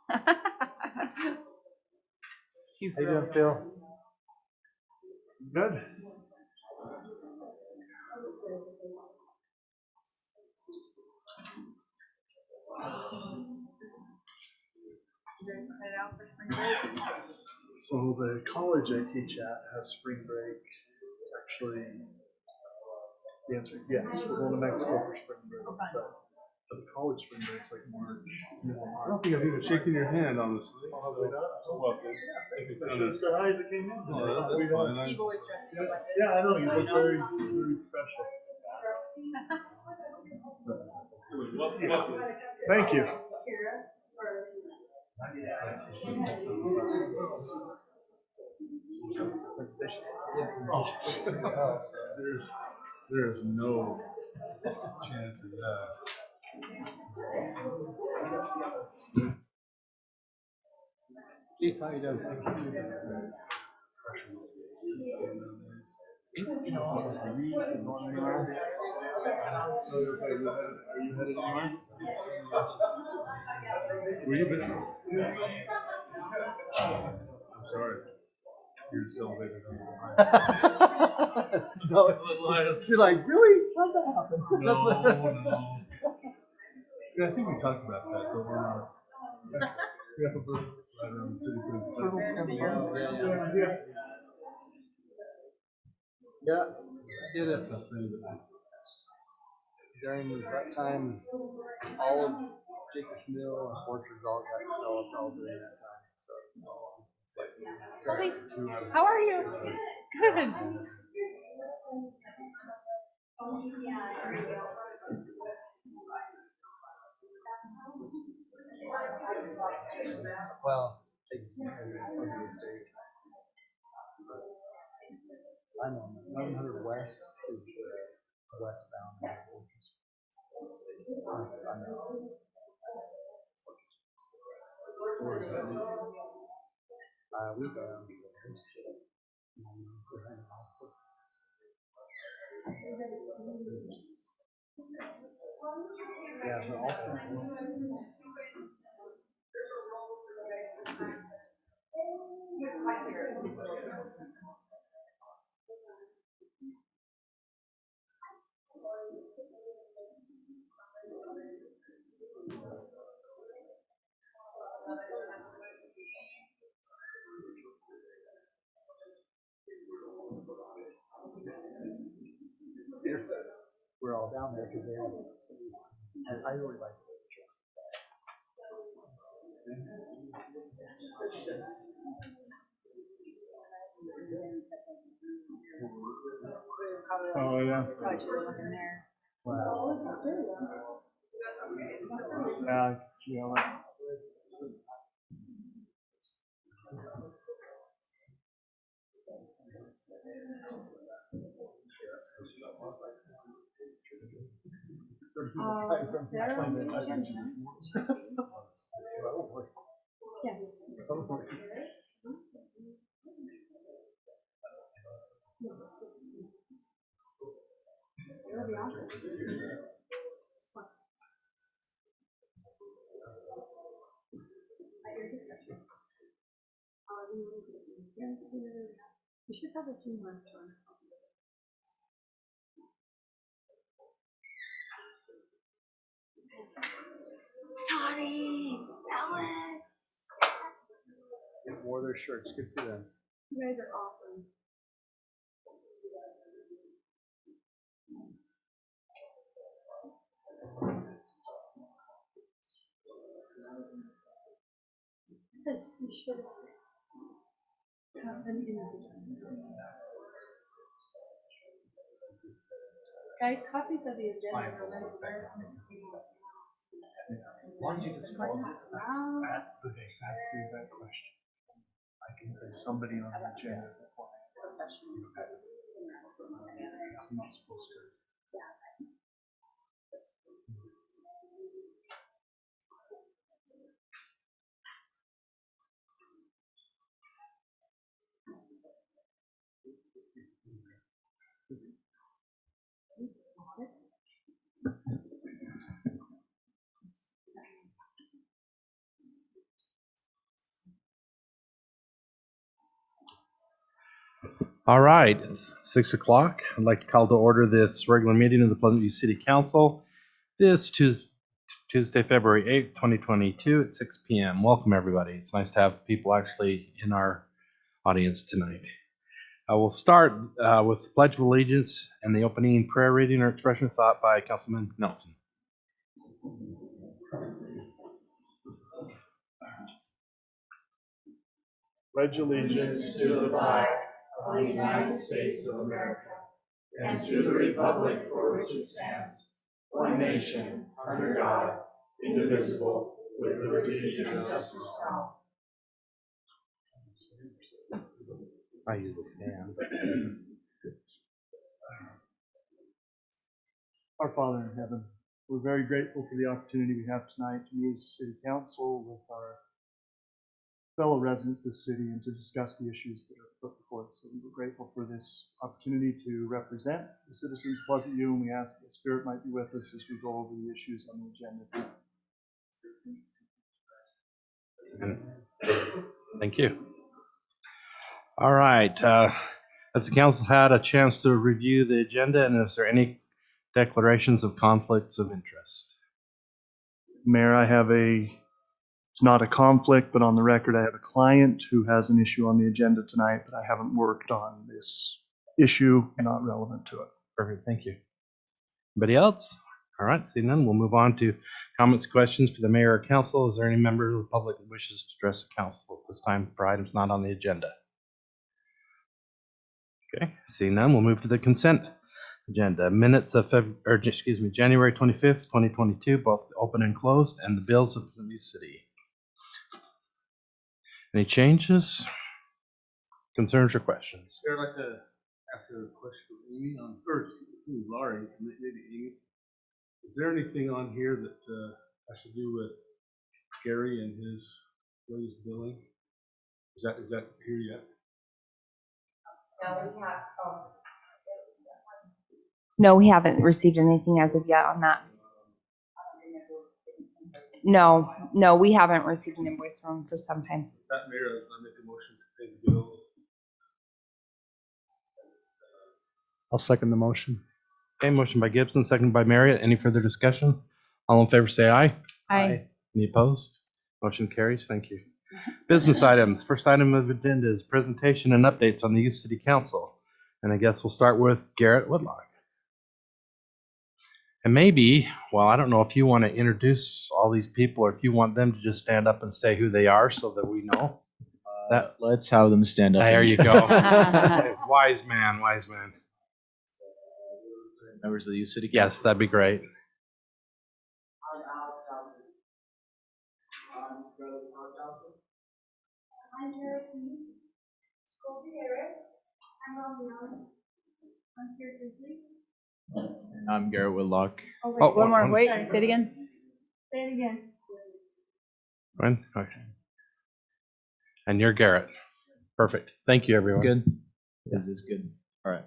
How you doing, Phil? Good. So the college I teach at has spring break. It's actually the answer is yes. We're going to Mexico for spring break. But the college spring break's like March. I don't think I've even shaken your hand, honestly. Oh, have we not? Welcome. I should have said hi as I came in. Oh, that's fine. Steve always dresses up like this. Yeah, I know. You look very, very professional. Thank you. There's no chance of that. Keith, how you doing? You know, are you headed anywhere? Were you busy? I'm sorry. You're still bigger than No, you're like, really? How'd that happen? No. Yeah, I think we talked about that, but we're not. Yeah, but right around the city putting stuff. Yeah, did it. During that time, all of Jacobs Mill and Orchards all got developed all during that time. So it's like, Hey, how are you? Good. well, it was a mistake. I know 1100 West is westbound. We go down to yeah, but all we're all down there because they have I really like it. Oh, yeah. Probably should have looking there. Wow. Yeah, I can see all that. They're on the agenda. Yes. That'll be awesome. We should have a few more time. Toddy! Alex! They wore their shirts. Good for them. You guys are awesome. Yes, we should have them introduce themselves. Guys, copies of the agenda are right there. Why don't you disclose it? Wow. That's the thing. That's the exact question. I can say somebody on the agenda is applying. I'm not supposed to. All right, it's 6 o'clock. I'd like to call to order this regular meeting of the Pleasant View City Council this Tuesday, February 8th, 2022 at 6 p.m. Welcome, everybody. It's nice to have people actually in our audience tonight. I will start with the Pledge of Allegiance and the opening prayer reading or expression of thought by Councilman Nelson. Pledge allegiance to the flag of the United States of America and to the republic for which it stands, one nation, under God, indivisible, with liberty and justice for all. I usually stand. Our Father in heaven, we're very grateful for the opportunity we have tonight to meet as a city council with our fellow residents of the city and to discuss the issues that are put before us. So we're grateful for this opportunity to represent the citizens of Pleasant View, and we ask that the Spirit might be with us as we go over the issues on the agenda. Thank you. All right. Has the council had a chance to review the agenda, and is there any declarations of conflicts of interest? Mayor, it's not a conflict, but on the record, I have a client who has an issue on the agenda tonight, but I haven't worked on this issue, not relevant to it. Perfect. Thank you. Anybody else? All right. Seeing none, we'll move on to comments, questions for the mayor or council. Is there any member of the public that wishes to address the council at this time for items not on the agenda? Okay. Seeing none, we'll move to the consent agenda. Minutes of January 25th, 2022, both open and closed, and the bills of the new city. Any changes, concerns, or questions? I'd like to ask a question for Amy or Laurie, maybe Amy. Is there anything on here that has to do with Gary and his latest billing? Is that here yet? No, we haven't received anything as of yet on that. No, we haven't received an invoice from him for some time. That mayor, I make a motion to pay the bill. I'll second the motion. Okay, motion by Gibson, second by Marriott. Any further discussion? All in favor say aye. Aye. Any opposed? Motion carries. Thank you. Business items. First item of agenda is presentation and updates on the Youth City Council. And I guess we'll start with Garrett Woodlock. And maybe, well, I don't know if you want to introduce all these people or if you want them to just stand up and say who they are so that we know. Let's have them stand up. There you go. Wise man, wise man. Members of the Youth City Council. Yes, that'd be great. I'm Jared Keys. Go to Garrett. I'm Romion. I'm here Grizzly. And I'm Garrett Whitlock. Oh, wait, Oh, one more. one- Wait, say it again. Say it again. When? Okay. And you're Garrett. Perfect. Thank you, Is everyone. this good? Is this good? All right.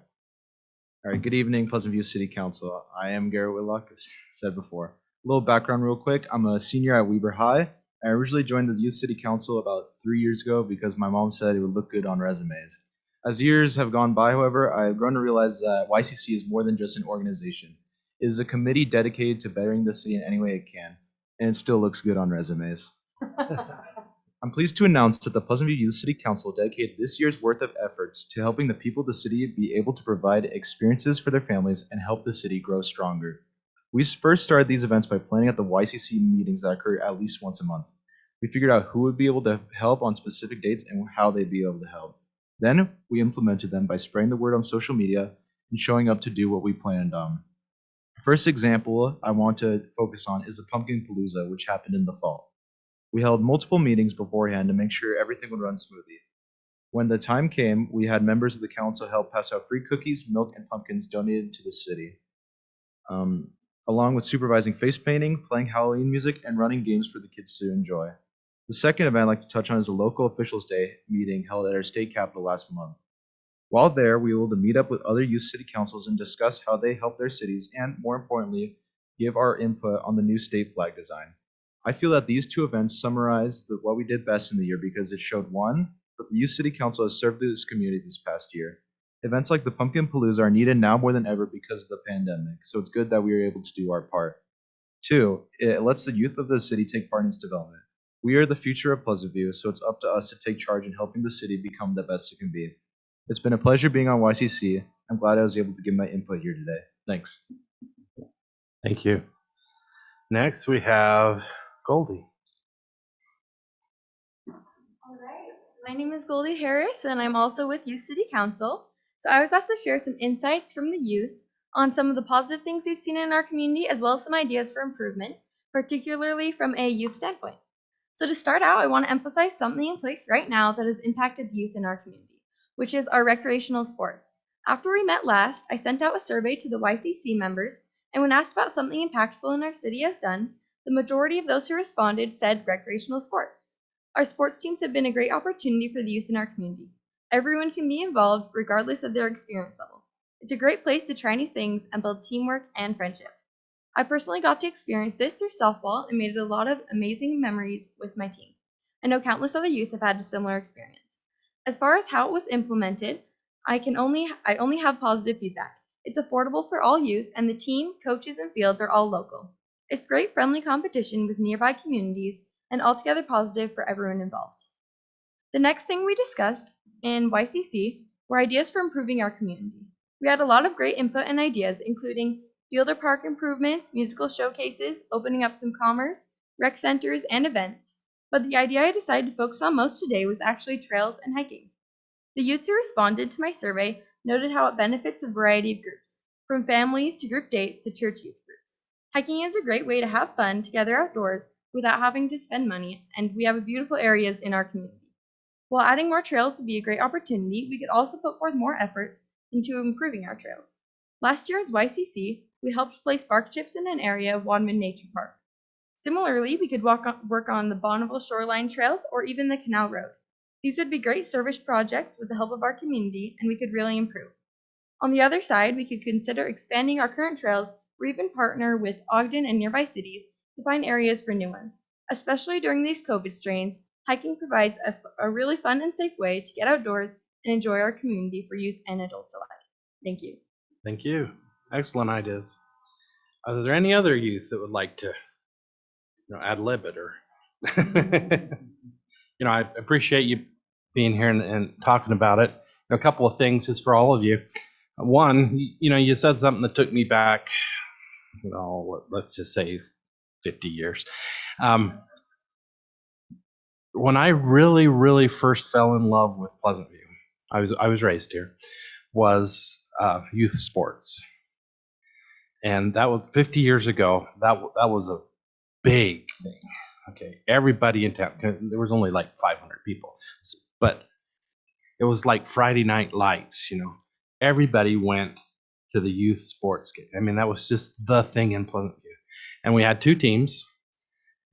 All right. Good evening, Pleasant View City Council. I am Garrett Whitlock, as said before. A little background real quick. I'm a senior at Weber High. I originally joined the Youth City Council about 3 years ago because my mom said it would look good on resumes. As years have gone by, however, I've grown to realize that YCC is more than just an organization. It is a committee dedicated to bettering the city in any way it can, and it still looks good on resumes. I'm pleased to announce that the Pleasant View Youth City Council dedicated this year's worth of efforts to helping the people of the city be able to provide experiences for their families and help the city grow stronger. We first started these events by planning at the YCC meetings that occur at least once a month. We figured out who would be able to help on specific dates and how they'd be able to help. Then we implemented them by spreading the word on social media and showing up to do what we planned on. First example I want to focus on is the Pumpkin Palooza, which happened in the fall. We held multiple meetings beforehand to make sure everything would run smoothly. When the time came, we had members of the council help pass out free cookies, milk, and pumpkins donated to the city, along with supervising face painting, playing Halloween music, and running games for the kids to enjoy. The second event I'd like to touch on is the Local Officials Day meeting held at our state capitol last month. While there, we were able to meet up with other youth city councils and discuss how they help their cities and, more importantly, give our input on the new state flag design. I feel that these two events summarize what we did best in the year because it showed, one, that the youth city council has served this community this past year, Events like the Pumpkin Palooza are needed now more than ever because of the pandemic, so it's good that we are able to do our part. 2, it lets the youth of the city take part in its development. We are the future of Pleasant View, so it's up to us to take charge in helping the city become the best it can be. It's been a pleasure being on YCC. I'm glad I was able to give my input here today. Thanks. Thank you. Next, we have Goldie. All right. My name is Goldie Harris, and I'm also with Youth City Council. So I was asked to share some insights from the youth on some of the positive things we've seen in our community, as well as some ideas for improvement, particularly from a youth standpoint. So to start out, I want to emphasize something in place right now that has impacted the youth in our community, which is our recreational sports. After we met last, I sent out a survey to the YCC members, and when asked about something impactful in our city has done, the majority of those who responded said recreational sports. Our sports teams have been a great opportunity for the youth in our community. Everyone can be involved regardless of their experience level. It's a great place to try new things and build teamwork and friendship. I personally got to experience this through softball and made a lot of amazing memories with my team. I know countless other youth have had a similar experience. As far as how it was implemented, I only have positive feedback. It's affordable for all youth, and the team, coaches, and fields are all local. It's great friendly competition with nearby communities, and altogether positive for everyone involved. The next thing we discussed in YCC were ideas for improving our community. We had a lot of great input and ideas, including field or park improvements, musical showcases, opening up some commerce, rec centers, and events. But the idea I decided to focus on most today was actually trails and hiking. The youth who responded to my survey noted how it benefits a variety of groups, from families to group dates to church youth groups. Hiking is a great way to have fun together outdoors without having to spend money, and we have beautiful areas in our community. While adding more trails would be a great opportunity, we could also put forth more efforts into improving our trails. Last year as YCC, we helped place bark chips in an area of Wadman Nature Park. Similarly, we could work on the Bonneville Shoreline Trails or even the Canal Road. These would be great service projects with the help of our community, and we could really improve. On the other side, we could consider expanding our current trails or even partner with Ogden and nearby cities to find areas for new ones. Especially during these COVID strains, hiking provides a really fun and safe way to get outdoors and enjoy our community for youth and adults alike. Thank you. Thank you. Excellent ideas. Are there any other youth that would like to, ad lib it or, I appreciate you being here and talking about it. A couple of things is for all of you. One, you said something that took me back, let's just say 50 years. When I really, really first fell in love with Pleasant View, I was raised here, was youth sports. And that was 50 years ago. That was a big thing. Okay, everybody in town, there was only like 500 people, but it was like Friday Night Lights, everybody went to the youth sports game. I mean, that was just the thing in Pleasant View. And we had two teams,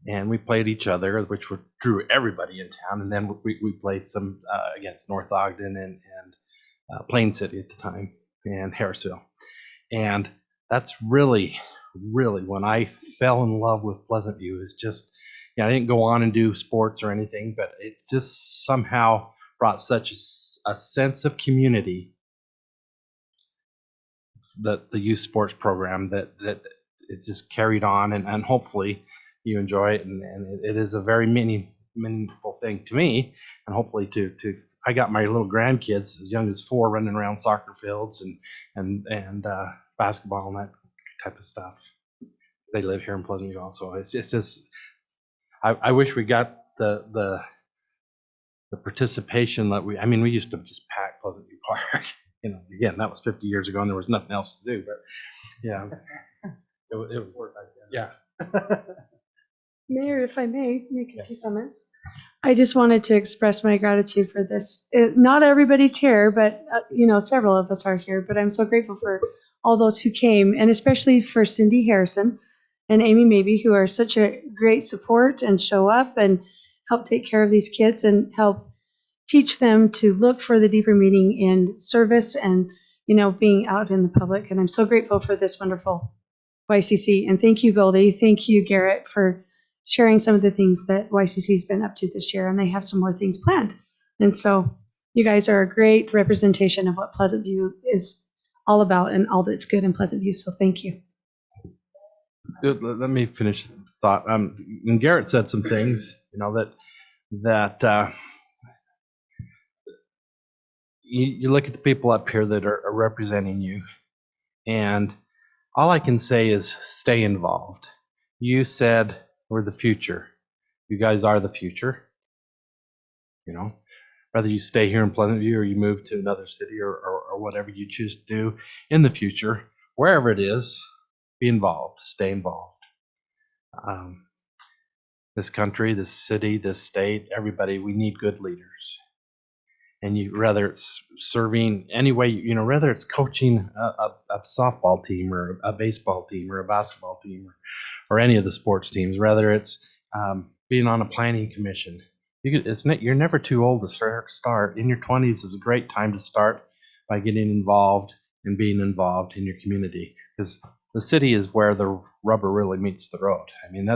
and we played each other, which drew everybody in town. And then we played some against North Ogden and Plain City at the time, and Harrisville. And that's really, really when I fell in love with Pleasant View. Is just, I didn't go on and do sports or anything, but it just somehow brought such a sense of community, the youth sports program, that it's just carried on, and hopefully you enjoy it, and it is a very meaningful thing to me, and hopefully to I got my little grandkids as young as 4 running around soccer fields and basketball and that type of stuff. They live here in Pleasant View also. It's just I wish we got the participation that we used to just pack Pleasant View Park. Again, that was 50 years ago and there was nothing else to do, but yeah, it was work back then. Yeah. Mayor, if I may make a few Yes. comments. I just wanted to express my gratitude for this. Not everybody's here, but several of us are here, but I'm so grateful for all those who came, and especially for Cindy Harrison and Amy Maybe, who are such a great support and show up and help take care of these kids and help teach them to look for the deeper meaning in service and, being out in the public. And I'm so grateful for this wonderful YCC. And thank you, Goldie. Thank you, Garrett, for sharing some of the things that YCC has been up to this year. And they have some more things planned. And so You guys are a great representation of what Pleasant View is all about and all that's good in Pleasant View. So thank you. Let me finish the thought. And Garrett said some things, that you look at the people up here that are representing you, and all I can say is stay involved. You said we're the future. You guys are the future. Whether you stay here in Pleasant View or you move to another city or whatever you choose to do in the future, wherever it is, be involved, stay involved. This country, this city, this state, everybody, we need good leaders. And whether it's serving any way, whether it's coaching a softball team or a baseball team or a basketball team or any of the sports teams, whether it's being on a planning commission, you're never too old to start. In your 20s is a great time to start by getting involved and being involved in your community, because the city is where the rubber really meets the road. I mean,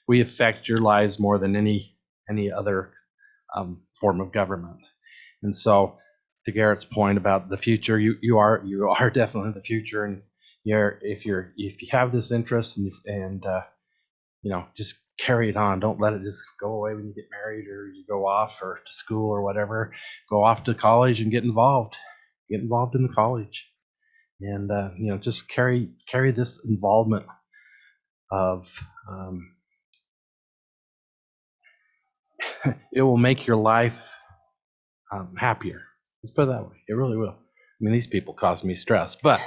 we affect your lives more than any other form of government. And so, to Garrett's point about the future, you are definitely the future, and if you have this interest and just carry it on. Don't let it just go away when you get married or you go off or to school or whatever. Go off to college and get involved. Get involved in the college, and just carry this involvement of. It will make your life happier. Let's put it that way. It really will. I mean, these people cause me stress, but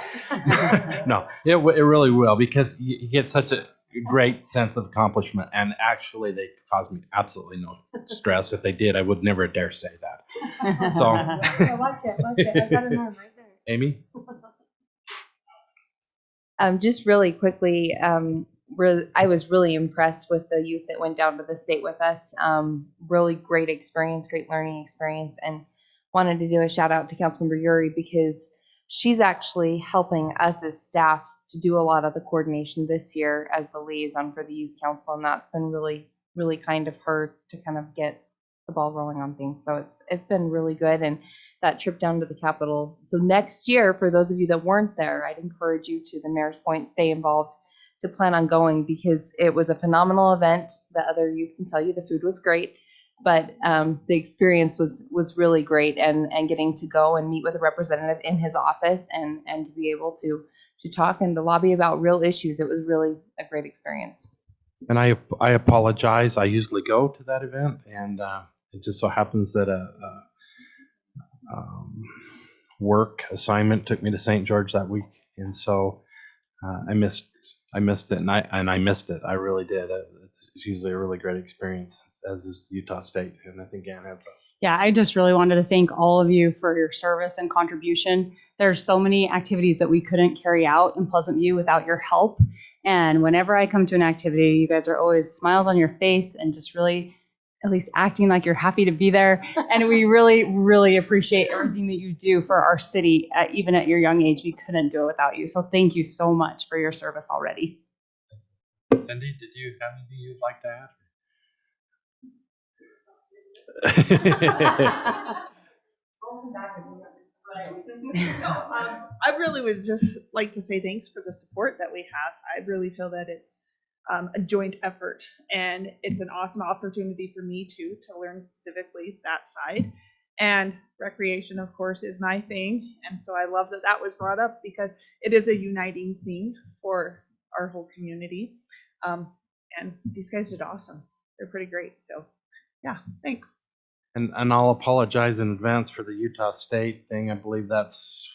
no, it really will, because you get such a great sense of accomplishment, and actually they cause me absolutely no stress. If they did, I would never dare say that. So watch it. I've got an arm right there. Amy? Just really quickly, I was really impressed with the youth that went down to the state with us. Really great experience, great learning experience, and wanted to do a shout out to Councilmember Yuri, because she's actually helping us as staff to do a lot of the coordination this year as the liaison for the youth council, and that's been really, really kind of her to kind of get the ball rolling on things. So it's been really good. And that trip down to the Capitol. So next year, for those of you that weren't there, I'd encourage you to the Mayor's Point, stay involved, to plan on going, because it was a phenomenal event. The other youth can tell you the food was great, but the experience was really great, and getting to go and meet with a representative in his office and to be able to talk and to lobby about real issues. It was really a great experience. And I apologize. I usually go to that event, and it just so happens that a work assignment took me to St. George that week, and so I missed it, and I missed it. I really did. It's usually a really great experience, as is Utah State, and I think Ann had some. Yeah, I just really wanted to thank all of you for your service and contribution. There's so many activities that we couldn't carry out in Pleasant View without your help. And whenever I come to an activity, you guys are always smiles on your face and just really at least acting like you're happy to be there. And we really, really appreciate everything that you do for our city. Even at your young age, we couldn't do it without you. So thank you so much for your service already. Cindy, did you have anything you'd like to add? I really would just like to say thanks for the support that we have. I really feel that it's a joint effort, and it's an awesome opportunity for me too to learn civically that side. And recreation, of course, is my thing, and so I love that that was brought up, because it is a uniting thing for our whole community. And these guys did awesome. They're pretty great. So yeah, thanks. And I'll apologize in advance for the Utah State thing. I believe that's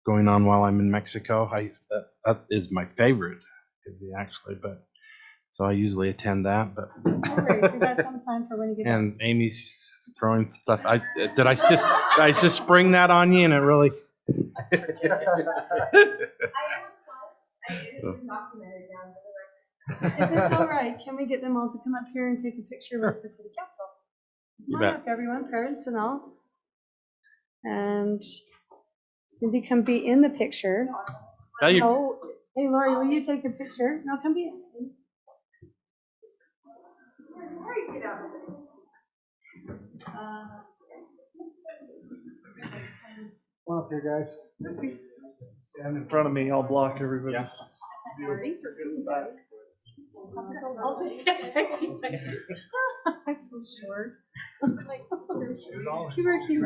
going on while I'm in Mexico. That is my favorite activity, actually, but so I usually attend that. But No worries, we got some time for when you get back. and Amy's throwing stuff. Did I just spring that on you, and it really. I didn't document it down to the record. If it's all right, can we get them all to come up here and take a picture with the city council? You Come on bet. up, everyone, parents and all. And Cindy, come be in the picture. Tell you. Oh, hey, Lori, will you take a picture? No, come be in. Come on up here, guys. Stand in front of me, I'll block everybody's view. I'll just say, I'm so short. Keep her cute.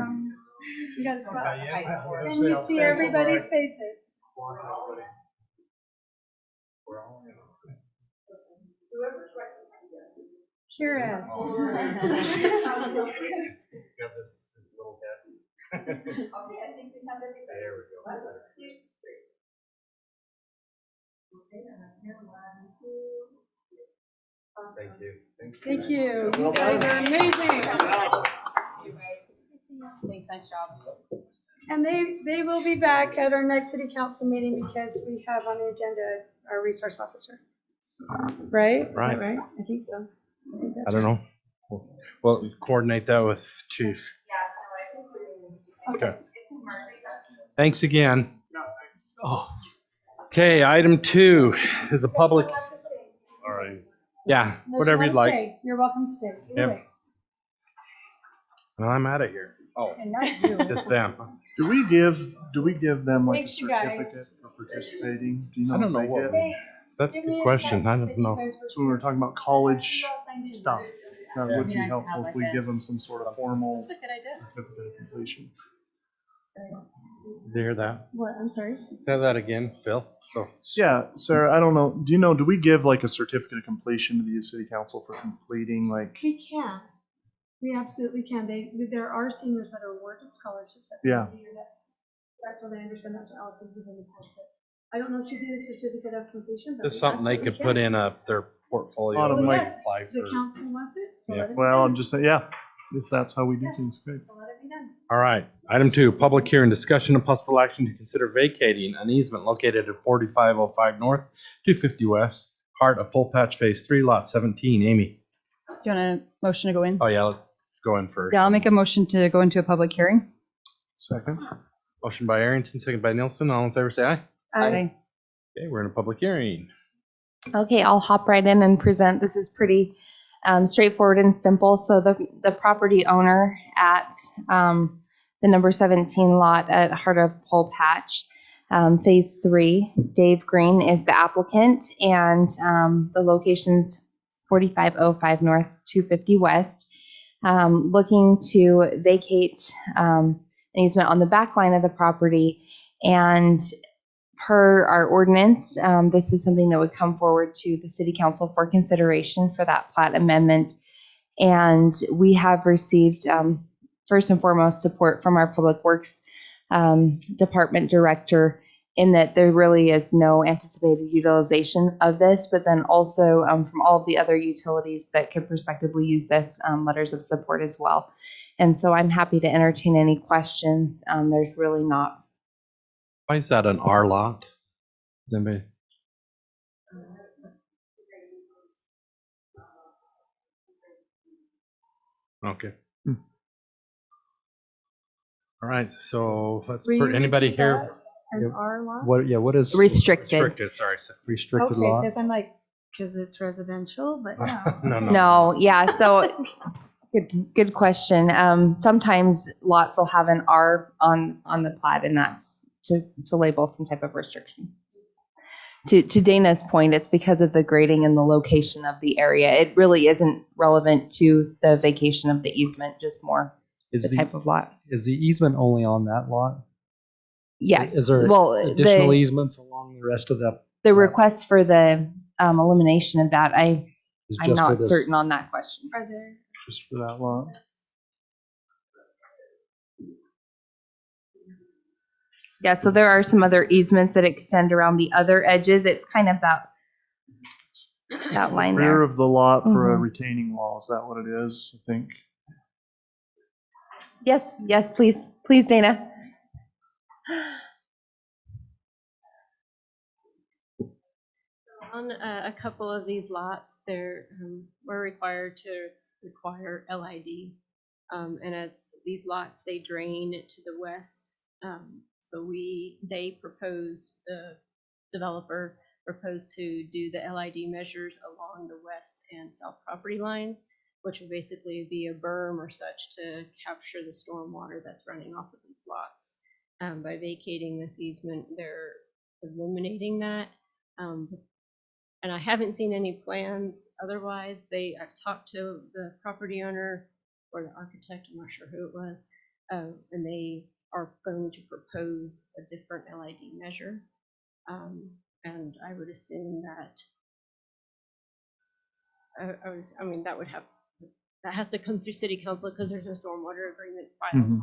You got a spot? Can you see everybody's faces? Kira. Thank you. You guys are amazing. Thanks, nice job. And they will be back at our next city council meeting because we have on the agenda our resource officer. Right? Is Right. that right? I think so. I don't know. Well, coordinate that with Chief. Okay. Thanks again. Oh. Okay, item 2 is a public. All right. Yeah, Unless you whatever you'd wanna like. stay, you're welcome to stay. Either Yep. way. Well, I'm out of here. Oh, And not you. just them. Do we give them like a Thanks, you guys. certificate for participating? Do you know I don't if know they what get? we- That's a Give me good a question. I text don't if you know. guys were- So when we're talking about college stuff, that would be Be nice to helpful have if like we a- give them some sort of formal That's a good idea. certificate of completion. Did you hear that? What, I'm sorry? Say that again, Phil. So. Yeah, Sarah, I don't know, do we give like a certificate of completion to the city council for completing like, We can. We absolutely can. There are seniors that are awarded scholarships at the Yeah. end of the year. That's what I understand. That's what Allison did in the past. But I don't know if she did a certificate of completion, but It's we something they absolutely could put can. in their portfolio. Well, and like- Yes, apply the for- council wants it, so Yeah. let it be well, I'm done. just saying, yeah, if that's how we do Yes, things, great. so let it be done. All right. Item 2, public hearing, discussion and possible action to consider vacating an easement located at 4505 North, 250 West, heart of Pole Patch Phase 3, Lot 17. Amy. Do you want a motion to go in? Oh, yeah, let's go in first. Yeah, I'll make a motion to go into a public hearing. Second? Motion by Arrington, second by Nielsen. All in favor, say aye. Aye. Okay, we're in a public hearing. Okay, I'll hop right in and present. This is pretty straightforward and simple. So the property owner at the number 17 lot at Heart of Pole Patch, Phase 3, Dave Green is the applicant, and the location's 4505 North, 250 West. Looking to vacate an easement on the back line of the property, and per our ordinance, this is something that would come forward to the city council for consideration for that plat amendment. And we have received, first and foremost, support from our Public Works Department Director in that there really is no anticipated utilization of this, but then also from all of the other utilities that could prospectively use this, letters of support as well. And so I'm happy to entertain any questions. There's really not. Why is that an R lot? Does anybody? Okay. All right, so let's Will put you anybody repeat here. that? An R lot? What is Restricted. Restricted, sorry. restricted Okay, lot? because I'm like, because it's residential, but no. No, no. No, yeah, so good question. Sometimes lots will have an R on the plat, and that's to label some type of restriction. To Dana's point, it's because of the grading and the location of the area. It really isn't relevant to the vacation of the easement, just more the type of lot. Is the easement only on that lot? Yes. Is there Well, additional easements along the rest of the? the request for the elimination of that, I'm just for not this? certain on that question. Are there? Just for that lot? Yeah, so there are some other easements that extend around the other edges. It's kind of that line Rear there. of the lot for a Mhm. retaining wall, is that what it is, I think? Yes, please, Dana. On a couple of these lots, we're required to require LID. And as these lots, they drain to the west. So the developer proposed to do the LID measures along the west and south property lines, which would basically be a berm or such to capture the storm water that's running off of these lots. By vacating this easement, they're eliminating that. And I haven't seen any plans otherwise. I've talked to the property owner or the architect, I'm not sure who it was, and they are going to propose a different LID measure. And I would assume that that has to come through city council because there's a stormwater agreement filed.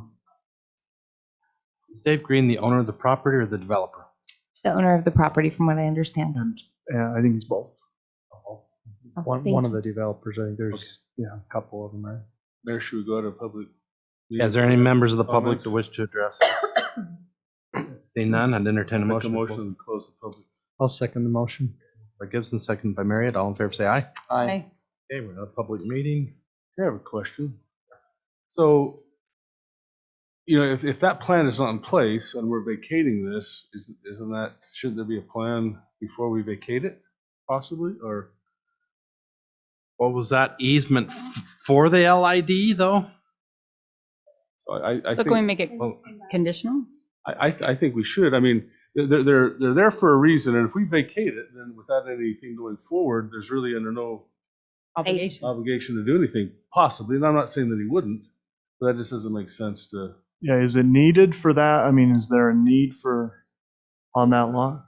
Is Dave Green the owner of the property or the developer? The owner of the property, from what I understand. And I think he's both. One of the developers, I think there's a couple of them, right? Mayor, should we go to public? Yeah, is there any members of the public Comments? that wish to address this? Seeing none, I'd entertain a Make a motion. motion to close the public. I'll second the motion. By Gibson, second by Marriott. All in favor, say aye. Aye. Okay, we're in a public meeting. I have a question. So, you know, if that plan is not in place and we're vacating this, shouldn't there be a plan before we vacate it, possibly, or? What was that easement for the LID though? I So think, can we make it conditional? I think we should. I mean, they're there for a reason, and if we vacate it, then without anything going forward, there's really under no obligation to do anything, possibly. And I'm not saying that he wouldn't, but that just doesn't make sense to. Yeah, is it needed for that? I mean, is there a need on that lot?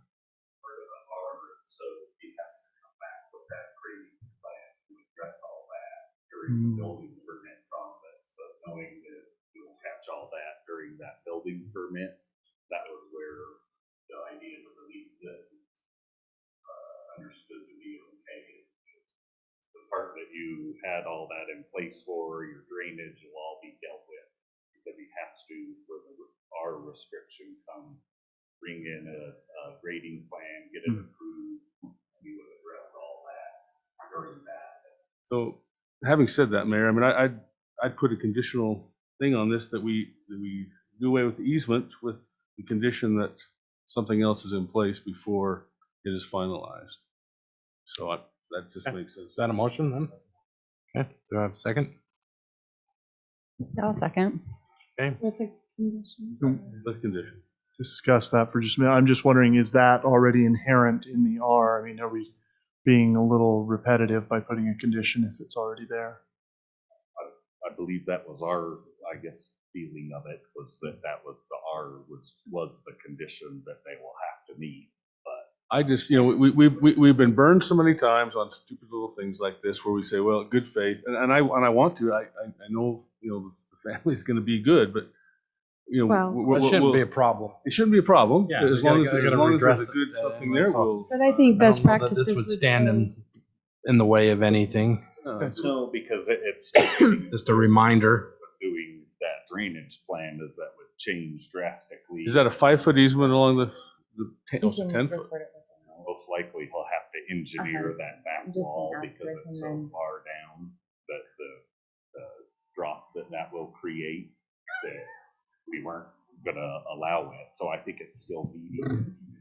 So he has to come back with that grading plan to address all that during the building permit process. So knowing that you'll catch all that during that building permit, that was where the idea to release this understood to be okay. The part that you had all that in place for, your drainage will all be dealt with because he has to, for our restriction, come bring in a grading plan, get it approved, we would address all that during that. So, having said that, Mayor, I mean, I'd put a conditional thing on this that we do away with the easement with the condition that something else is in place before it is finalized. So that just makes sense. Is that a motion then? Okay, do I have a second? I'll second. Okay, With the conditions. With condition. Discuss that for just a minute. I'm just wondering, is that already inherent in the R? I mean, are we being a little repetitive by putting a condition if it's already there? I believe that was our, I guess, feeling of it was that was the R was the condition that they will have to meet. But I just, you know, we've been burned so many times on stupid little things like this where we say, well, good faith, and I want to. I know, you know, the family's going to be good, but you know, Well, it shouldn't be a problem. It shouldn't be a problem. Yeah, as we long gotta- as gotta there's redress a good it, something anyway, there, so- we'll. But I think I best don't know that practices this would would stand say- in the way of anything. no, because it's Just a reminder. doing that drainage plan is that would change drastically. Is that a 5-foot easement along the 10 foot? Most likely he'll have to engineer that back Just wall an because asterisk it's and so then- far down that the drop that will create that we weren't gonna allow it. So I think it's still needing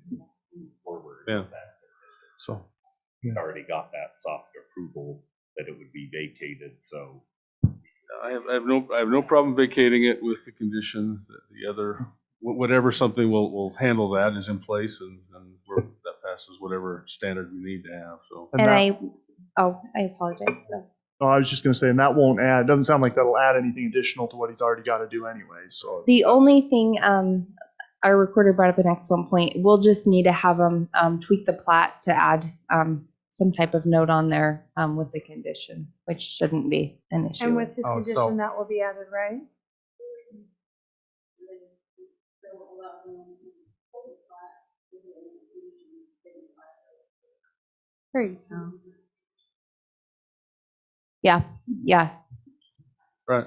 to move forward. Yeah. with that. So We already got that soft approval that it would be vacated, so. I have no problem vacating it with the condition that the other, whatever something will handle that is in place and that passes whatever standard we need to have, so. And I apologize. Oh, I was just going to say, and that won't add, it doesn't sound like that'll add anything additional to what he's already got to do anyway, so. The only thing, our recorder brought up an excellent point. We'll just need to have them tweak the plat to add some type of note on there with the condition, which shouldn't be an issue. And with his Oh, condition, so- that will be added, right? There you go. Yeah, yeah. Right.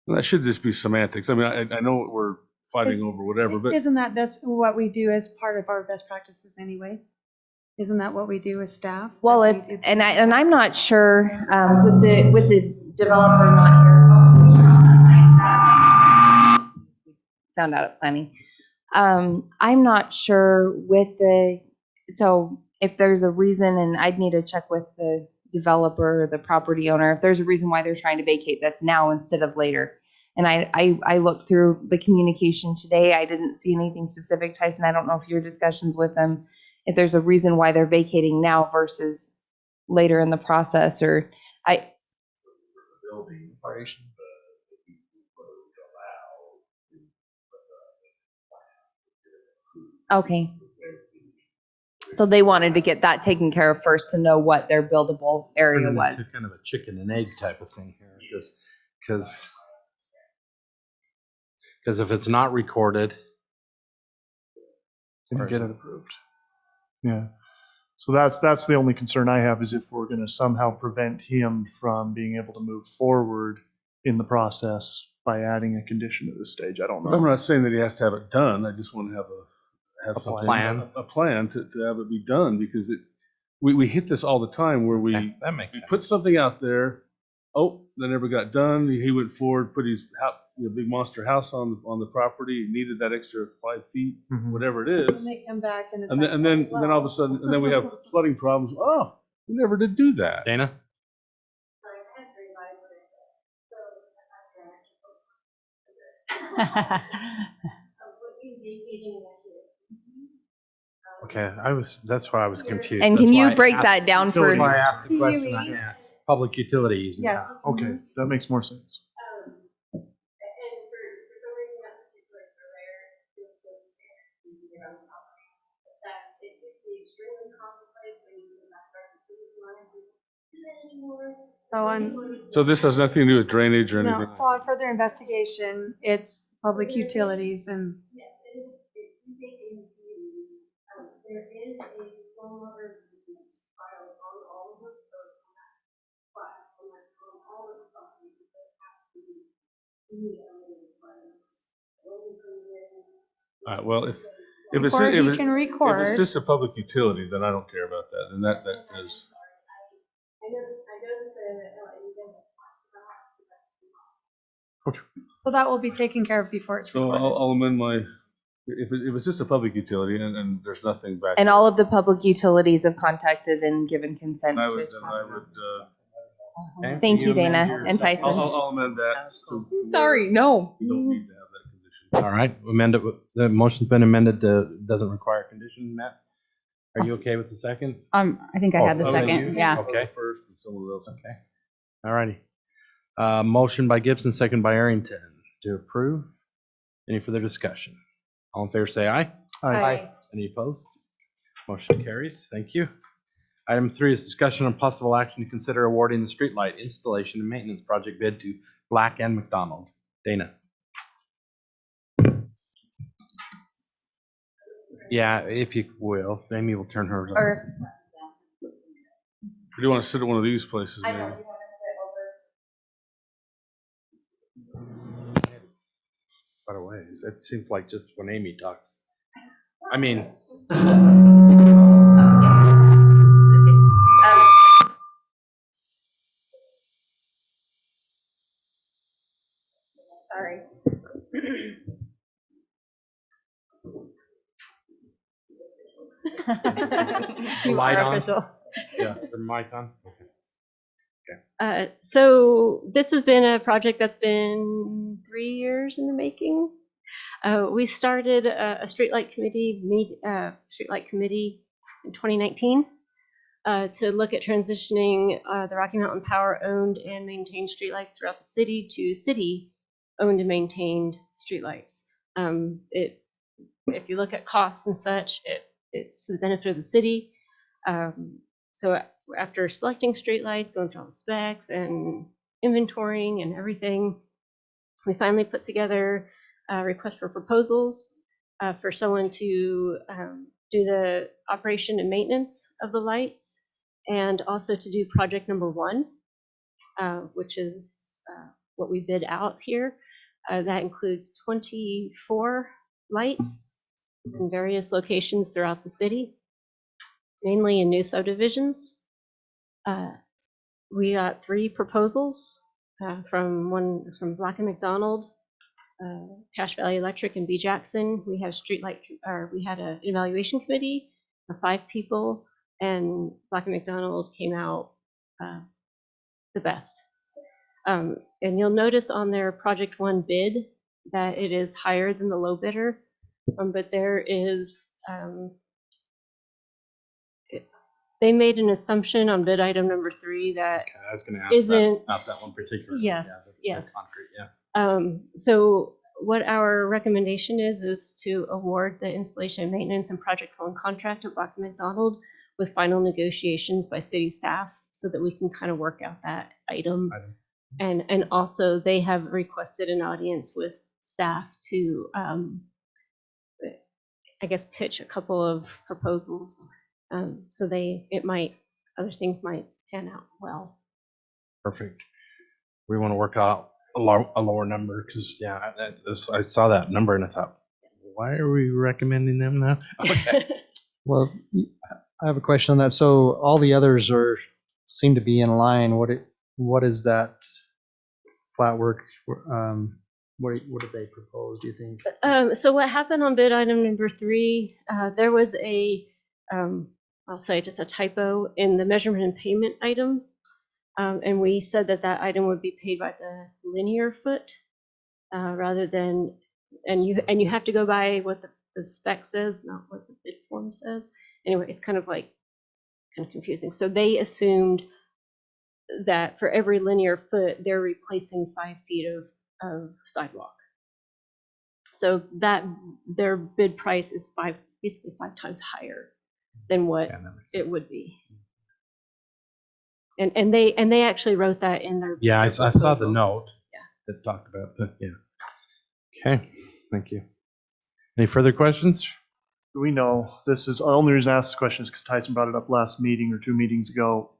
Well, that should just be semantics. I mean, I know we're fighting over whatever, but Isn't that what we do as part of our best practices anyway? Isn't that what we do as staff? Well, That if we do- and I'm not sure with the developer not here. Found out at planning. I'm not sure so if there's a reason, and I'd need to check with the developer or the property owner if there's a reason why they're trying to vacate this now instead of later. And I looked through the communication today. I didn't see anything specific. Tyson, I don't know if your discussions with them, if there's a reason why they're vacating now versus later in the process, or Building operation. Okay. So they wanted to get that taken care of first to know what their buildable area Turning into was. kind of a chicken and egg type of thing here, because if it's not recorded, Didn't get it approved. Yeah. So that's the only concern I have, is if we're going to somehow prevent him from being able to move forward in the process by adding a condition at this stage. I don't know. I'm not saying that he has to have it done. I just want to have A something, plan. a plan to have it be done, because we hit this all the time where we that makes sense. put something out there. Oh, that never got done. He went forward, put his big monster house on the property. He needed that extra 5 feet, whatever it is. And they come back and it's And like, then oh, all of a sudden, and then we have flooding problems. Oh, we never did do that. Dana? Okay, that's why I was confused. And That's can why you I break asked- that down that's for? why I asked the question I asked. Public utilities. Yes. Okay, that makes more sense. So this has nothing to do with drainage or anything? No, so on further investigation, it's public utilities and. There is a stormwater filed on all of the but on all of the properties that have to meet requirements. All right, well, if it's Before he can if record. it's just a public utility, then I don't care about that. And that is. I know that the So that will be taken care of before it's So recorded. I'll amend my, if it's just a public utility and there's nothing back. And all of the public utilities have contacted and given consent I to. would, Okay, Thank you, amend Dana yours? and Tyson. I'll amend that. Sorry, no. You don't need to have that condition. All right, amend it. The motion's been amended to, doesn't require a condition, Matt? Are you okay with the second? I think I had the Oh, second, you? yeah. Okay. First, and someone else. Okay. All righty. Motion by Gibson, second by Arrington to approve. Any further discussion? All in favor, say aye. Aye. Any opposed? Motion carries. Thank you. Item 3 is discussion on possible action to consider awarding the streetlight installation and maintenance project bid to Black and McDonald. Dana. Yeah, if you will, Amy will turn hers on. Or Do you want to sit at one of these places? I maybe? know. Quite a ways. It seems like just when Amy talks. I mean. Sorry. Light on? Official. Yeah, the mic on. So this has been a project that's been 3 years in the making. We started a streetlight committee in 2019 to look at transitioning the Rocky Mountain Power owned and maintained streetlights throughout the city to city owned and maintained streetlights. If you look at costs and such, it's to the benefit of the city. So after selecting streetlights, going through all the specs and inventorying and everything, we finally put together a request for proposals for someone to do the operation and maintenance of the lights, and also to do project number 1, which is what we bid out here. That includes 24 lights in various locations throughout the city, mainly in new subdivisions. We got 3 proposals from Black and McDonald, Cache Valley Electric, and B. Jackson. We had an evaluation committee of 5 people, and Black and McDonald came out the best. And you'll notice on their Project 1 bid that it is higher than the low bidder, but there is, they made an assumption on bid item number 3 that Okay, I was going to ask that isn't, about that one particular. yes, Yeah, the yes. concrete, yeah. So what our recommendation is to award the installation, maintenance, and project phone contract to Black & McDonald with final negotiations by city staff so that we can kind of work out that item. And also they have requested an audience with staff to, I guess, pitch a couple of proposals. So other things might pan out well. Perfect. We want to work out a lower number because, yeah, I saw that number and I thought, why are we recommending them now? Okay. Well, I have a question on that. So all the others seem to be in line. What is that flat work? What did they propose, do you think? So what happened on bid item number 3, there was I'll say just a typo in the measurement and payment item. And we said that item would be paid by the linear foot rather than, and you have to go by what the spec says, not what the bid form says. Anyway, it's kind of confusing. So they assumed that for every linear foot, they're replacing 5 feet of sidewalk. So that their bid price is basically 5 times higher than what it would be. And they actually wrote that in their. Yeah, I saw the proposal. note that talked about that. Yeah. Okay, thank you. Any further questions? We know this is, the only reason I asked this question is because Tyson brought it up last meeting or 2 meetings ago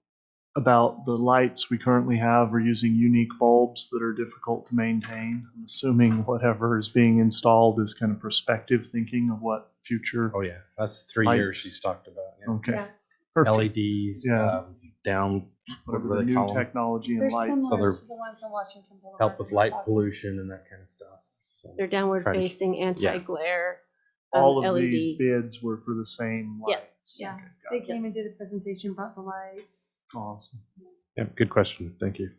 about the lights we currently have are using unique bulbs that are difficult to maintain. I'm assuming whatever is being installed is kind of prospective thinking of what future. Oh yeah, that's 3 lights. years she's talked about. Yeah. Okay. Yeah. Perfect. LEDs, Yeah. down, Whatever what the do they new call them? technology and They're lights. similar they're- to the ones on Washington Boulevard. Help with light pollution and that kind of stuff. So They're downward try to- facing anti-glare. All of LED. these bids were for the same lights. Yes, yeah. Okay, got They it. came and did a presentation, brought the lights. Awesome. Yep, good question. Thank you.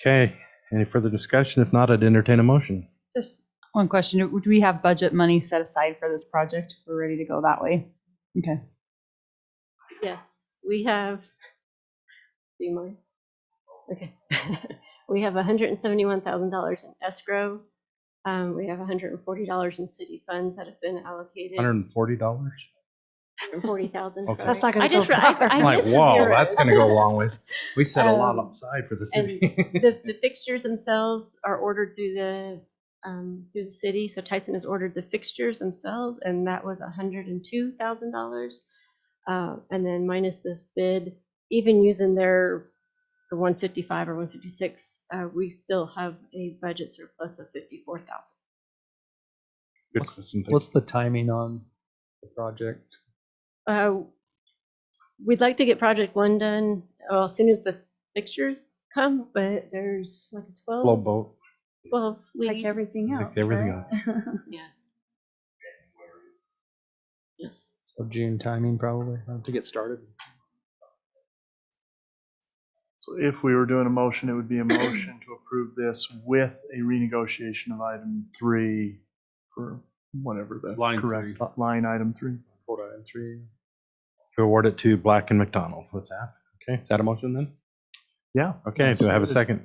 Okay, any further discussion? If not, I'd entertain a motion. Just one question. Do we have budget money set aside for this project? We're ready to go that way. Okay. Yes, we have. Do you mind? Okay. We have $171,000 in escrow. We have $140 in city funds that have been allocated. $140? 140,000. Okay. That's not gonna I just go far. I I'm like, missed the whoa, zeros. that's going to go a long ways. We set a lot Um, aside for the And city. the fixtures themselves are ordered through the city. So Tyson has ordered the fixtures themselves, and that was $102,000. And then minus this bid, even using the 155 or 156, we still have a budget surplus of 54,000. Good question. Thank What's the timing on the project? We'd like to get project 1 done as soon as the fixtures come, but there's like a Flow boat, 12 Like lead. everything else. like everything right? else. Yeah. Yes. So June timing probably to get started. So if we were doing a motion, it would be a motion to approve this with a renegotiation of item 3 for whatever the Line correct 3. line item 3. Quote item 3. To award it to Black & McDonald. What's that? Okay, is that a motion then? Yeah. Okay, do I have a second?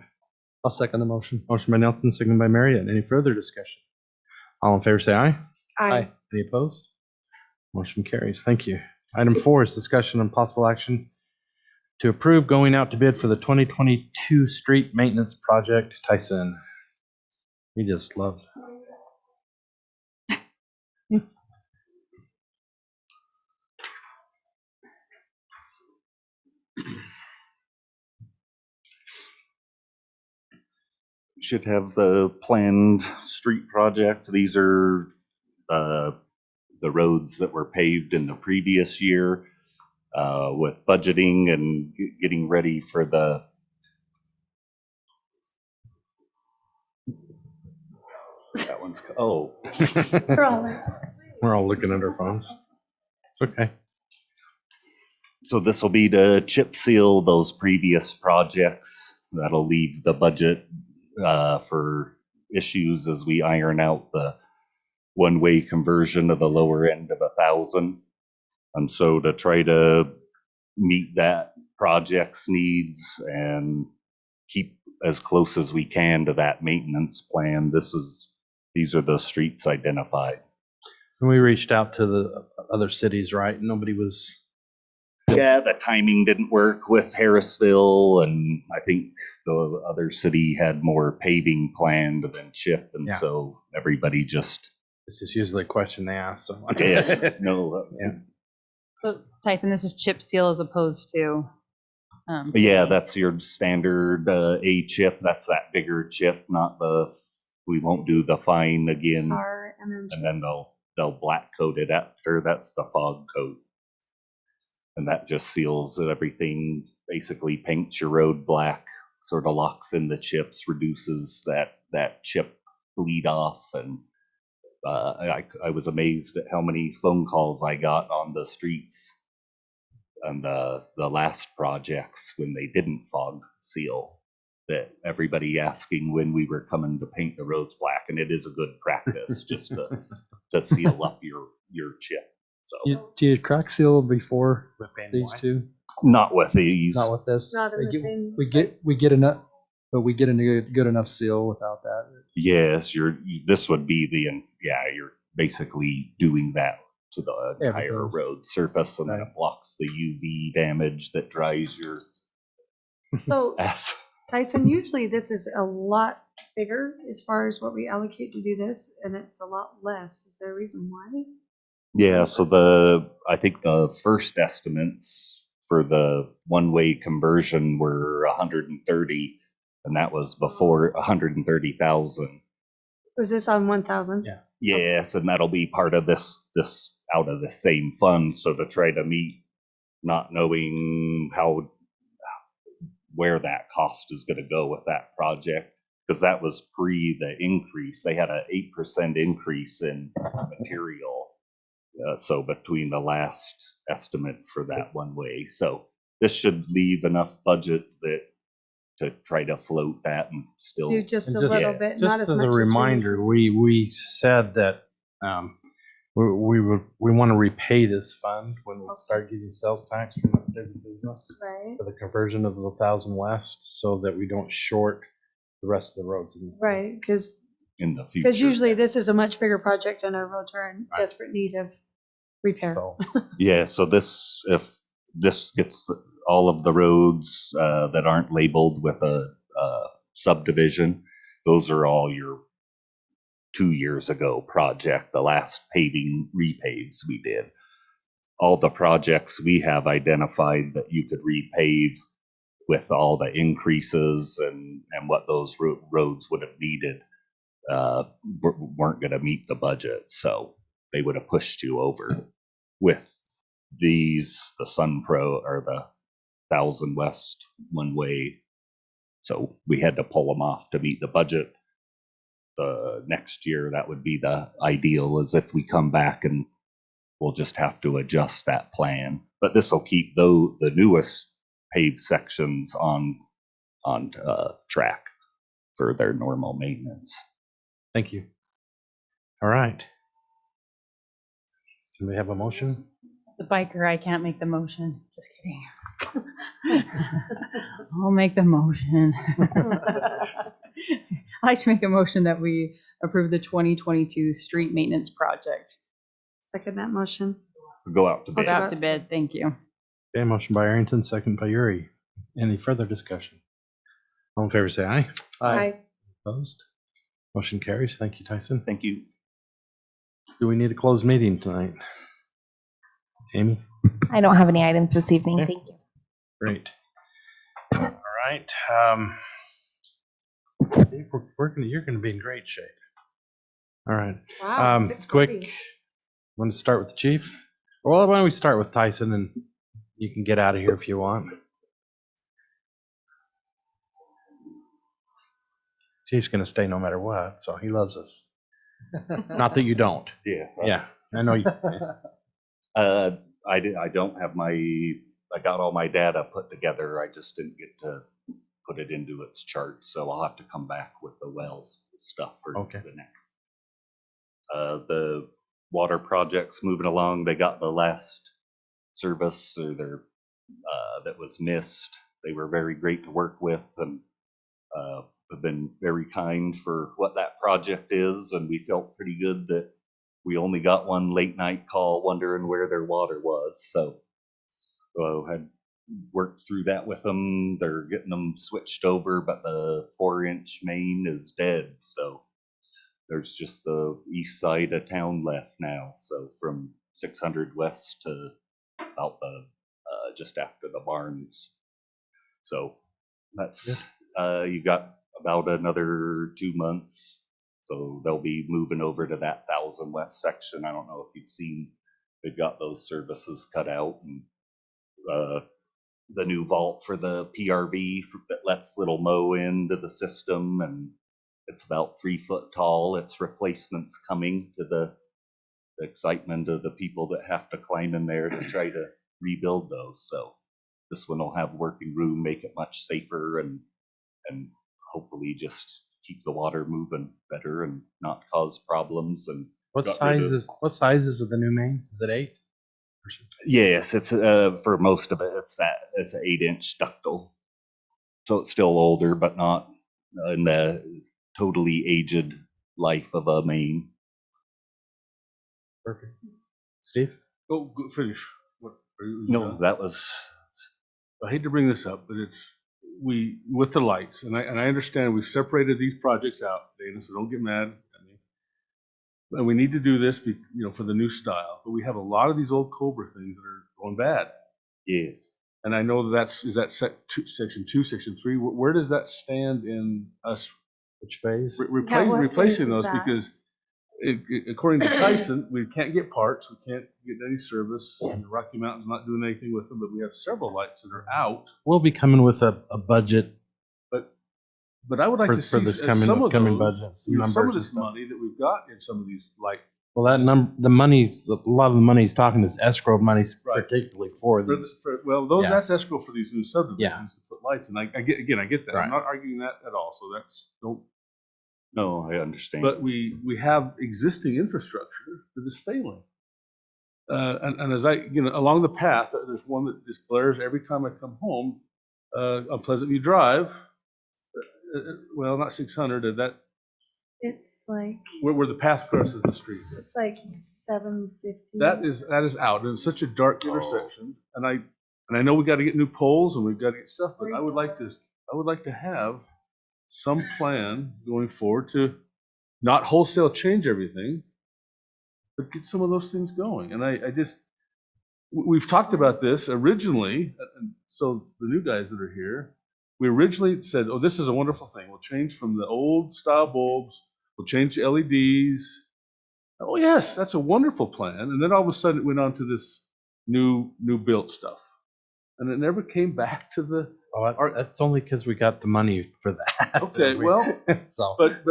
I'll second the motion. Motion by Nelson, second by Marriott. Any further discussion? All in favor, say aye. Aye. Any opposed? Motion carries. Thank you. Item 4 is discussion on possible action to approve going out to bid for the 2022 street maintenance project. Tyson. He just loves that. Should have the planned street project. These are the roads that were paved in the previous year with budgeting and getting ready for the that one's oh We're all looking at our phones. It's okay. so this will be to chip seal those previous projects That'll leave the budget for issues as we iron out the one-way conversion of the lower end of 1,000. And so to try to meet that project's needs and keep as close as we can to that maintenance plan, these are the streets identified. And we reached out to the other cities, right? Nobody was. Yeah, the timing didn't work with Harrisville, and I think the other city had more paving planned than chip, and Yeah. so everybody just. It's just usually a question they ask. So. Yeah, no. Yeah. So Tyson, this is chip seal as opposed to. Yeah, that's your standard A chip. That's that bigger chip, not the. We won't do the fine again, and then they'll black coat it after. That's the fog coat, and that just seals everything. Basically, paints your road black, sort of locks in the chips, reduces that chip bleed off, and I was amazed at how many phone calls I got on the streets and the last projects when they didn't fog seal, that everybody asking when we were coming to paint the roads black, and it is a good practice just to seal up your chip. So Do you crack seal before these two? not with these. Not with this. Not in the same We get enough, but we get a good enough seal without that. Yes, this would be you're basically doing that to the entire Everything. road surface, and then it blocks the UV damage that dries your So ass. Tyson, usually this is a lot bigger as far as what we allocate to do this, and it's a lot less. Is there a reason why? Yeah, so I think the first estimates for the one-way conversion were 130, and that was before 130,000. Was this on 1,000? Yeah. Yes, and that'll be part of this out of the same fund. So to try to meet, not knowing where that cost is going to go with that project, because that was pre the increase. They had an 8% increase in material. So between the last estimate for that one way, so this should leave enough budget to try to float that and still Do just a little bit, Just not as as much a as we- reminder, we said that we want to repay this fund when we start getting sales tax from the business Right. for the conversion of the 1,000 West, so that we don't short the rest of the roads. Right, because in the future. usually this is a much bigger project and our roads are in desperate need of repair. So, Yeah, so if this gets all of the roads that aren't labeled with a subdivision, those are all your 2 years ago project, the last paving repaves we did. All the projects we have identified that you could repave with all the increases and what those roads would have needed weren't going to meet the budget, so they would have pushed you over. With these, the Sun Pro or the 1,000 West one way, so we had to pull them off to meet the budget. The next year, that would be the ideal, is if we come back and we'll just have to adjust that plan. But this will keep the newest paved sections on track for their normal maintenance. thank you. All right. So we have a motion? As a biker, I can't make the motion. Just kidding. I'll make the motion. I'd like to make a motion that we approve the 2022 street maintenance project. Second that motion. Go out to I'll bid. go out to bid. Thank you. Okay, motion by Arrington, second by Uri. Any further discussion? All in favor, say aye. Aye. Opposed? Motion carries. Thank you, Tyson. Thank you. Do we need a closed meeting tonight? Amy? I don't have any items this evening. Okay. Thank you. Great. All right. You're going to be in great shape. All right. Wow, Quick, 6:40. want to start with the chief? Well, why don't we start with Tyson, and you can get out of here if you want. Chief's going to stay no matter what, so he loves us. Not that you don't. Yeah. Yeah, I know you. I don't have I got all my data put together. I just didn't get to put it into its chart. So I'll have to come back with the wells stuff for the next. The water project's moving along. They got the last service or their that was missed. They were very great to work with and have been very kind for what that project is. And we felt pretty good that we only got one late night call wondering where their water was. So had worked through that with them. They're getting them switched over, but the 4-inch main is dead. So there's just the east side of town left now. So from 600 west to about the just after the barns. So that's you got about another 2 months. So they'll be moving over to that 1000 west section. I don't know if you've seen, they've got those services cut out, and the new vault for the PRV that lets little mow into the system, and it's about 3 foot tall. Its replacements coming to the excitement of the people that have to climb in there to try to rebuild those. So this one will have working room, make it much safer, and hopefully just keep the water moving better and not cause problems. And what size is with the new main? Is it 8? Yes, it's for most of it. It's an 8-inch ductile, so it's still older, but not in the totally aged life of a main. Perfect. Steve? Oh, finish. What are you? No, that was. I hate to bring this up, but it's with the lights, and I understand we've separated these projects out, Dana, so don't get mad at me. And we need to do this, for the new style. But we have a lot of these old Cobra things that are going bad. Yes. And I know is that section 2, section 3. Where does that stand in us? Which phase? Replacing those, because according to Tyson, we can't get parts, we can't get any service, and the Rocky Mountain's not doing anything with them, but we have several lights that are out. We'll be coming with a budget. But I would like to see this some of coming those, budget, some of this money that we've got in some of these, like. Well, a lot of the money he's talking is escrow money, particularly for these. That's escrow for these new subdivisions to put lights, and I get that. Right. I'm not arguing that at all. So don't. No, I understand. But we have existing infrastructure that is failing. And as along the path, there's one that just blares every time I come home on Pleasant View Drive. Well, not 600. It's like where the path crosses the street. it's like 750. That is out, and it's such a dark intersection. And I know we got to get new poles and we've got to get stuff, but I would like to have some plan going forward to not wholesale change everything, but get some of those things going. And we've talked about this originally, and so the new guys that are here, we originally said, oh, this is a wonderful thing. We'll change from the old style bulbs, we'll change to LEDs. Oh yes, that's a wonderful plan. And then all of a sudden it went on to this new built stuff. And it never came back to the. That's only because we got the money for that. Okay, well, so. but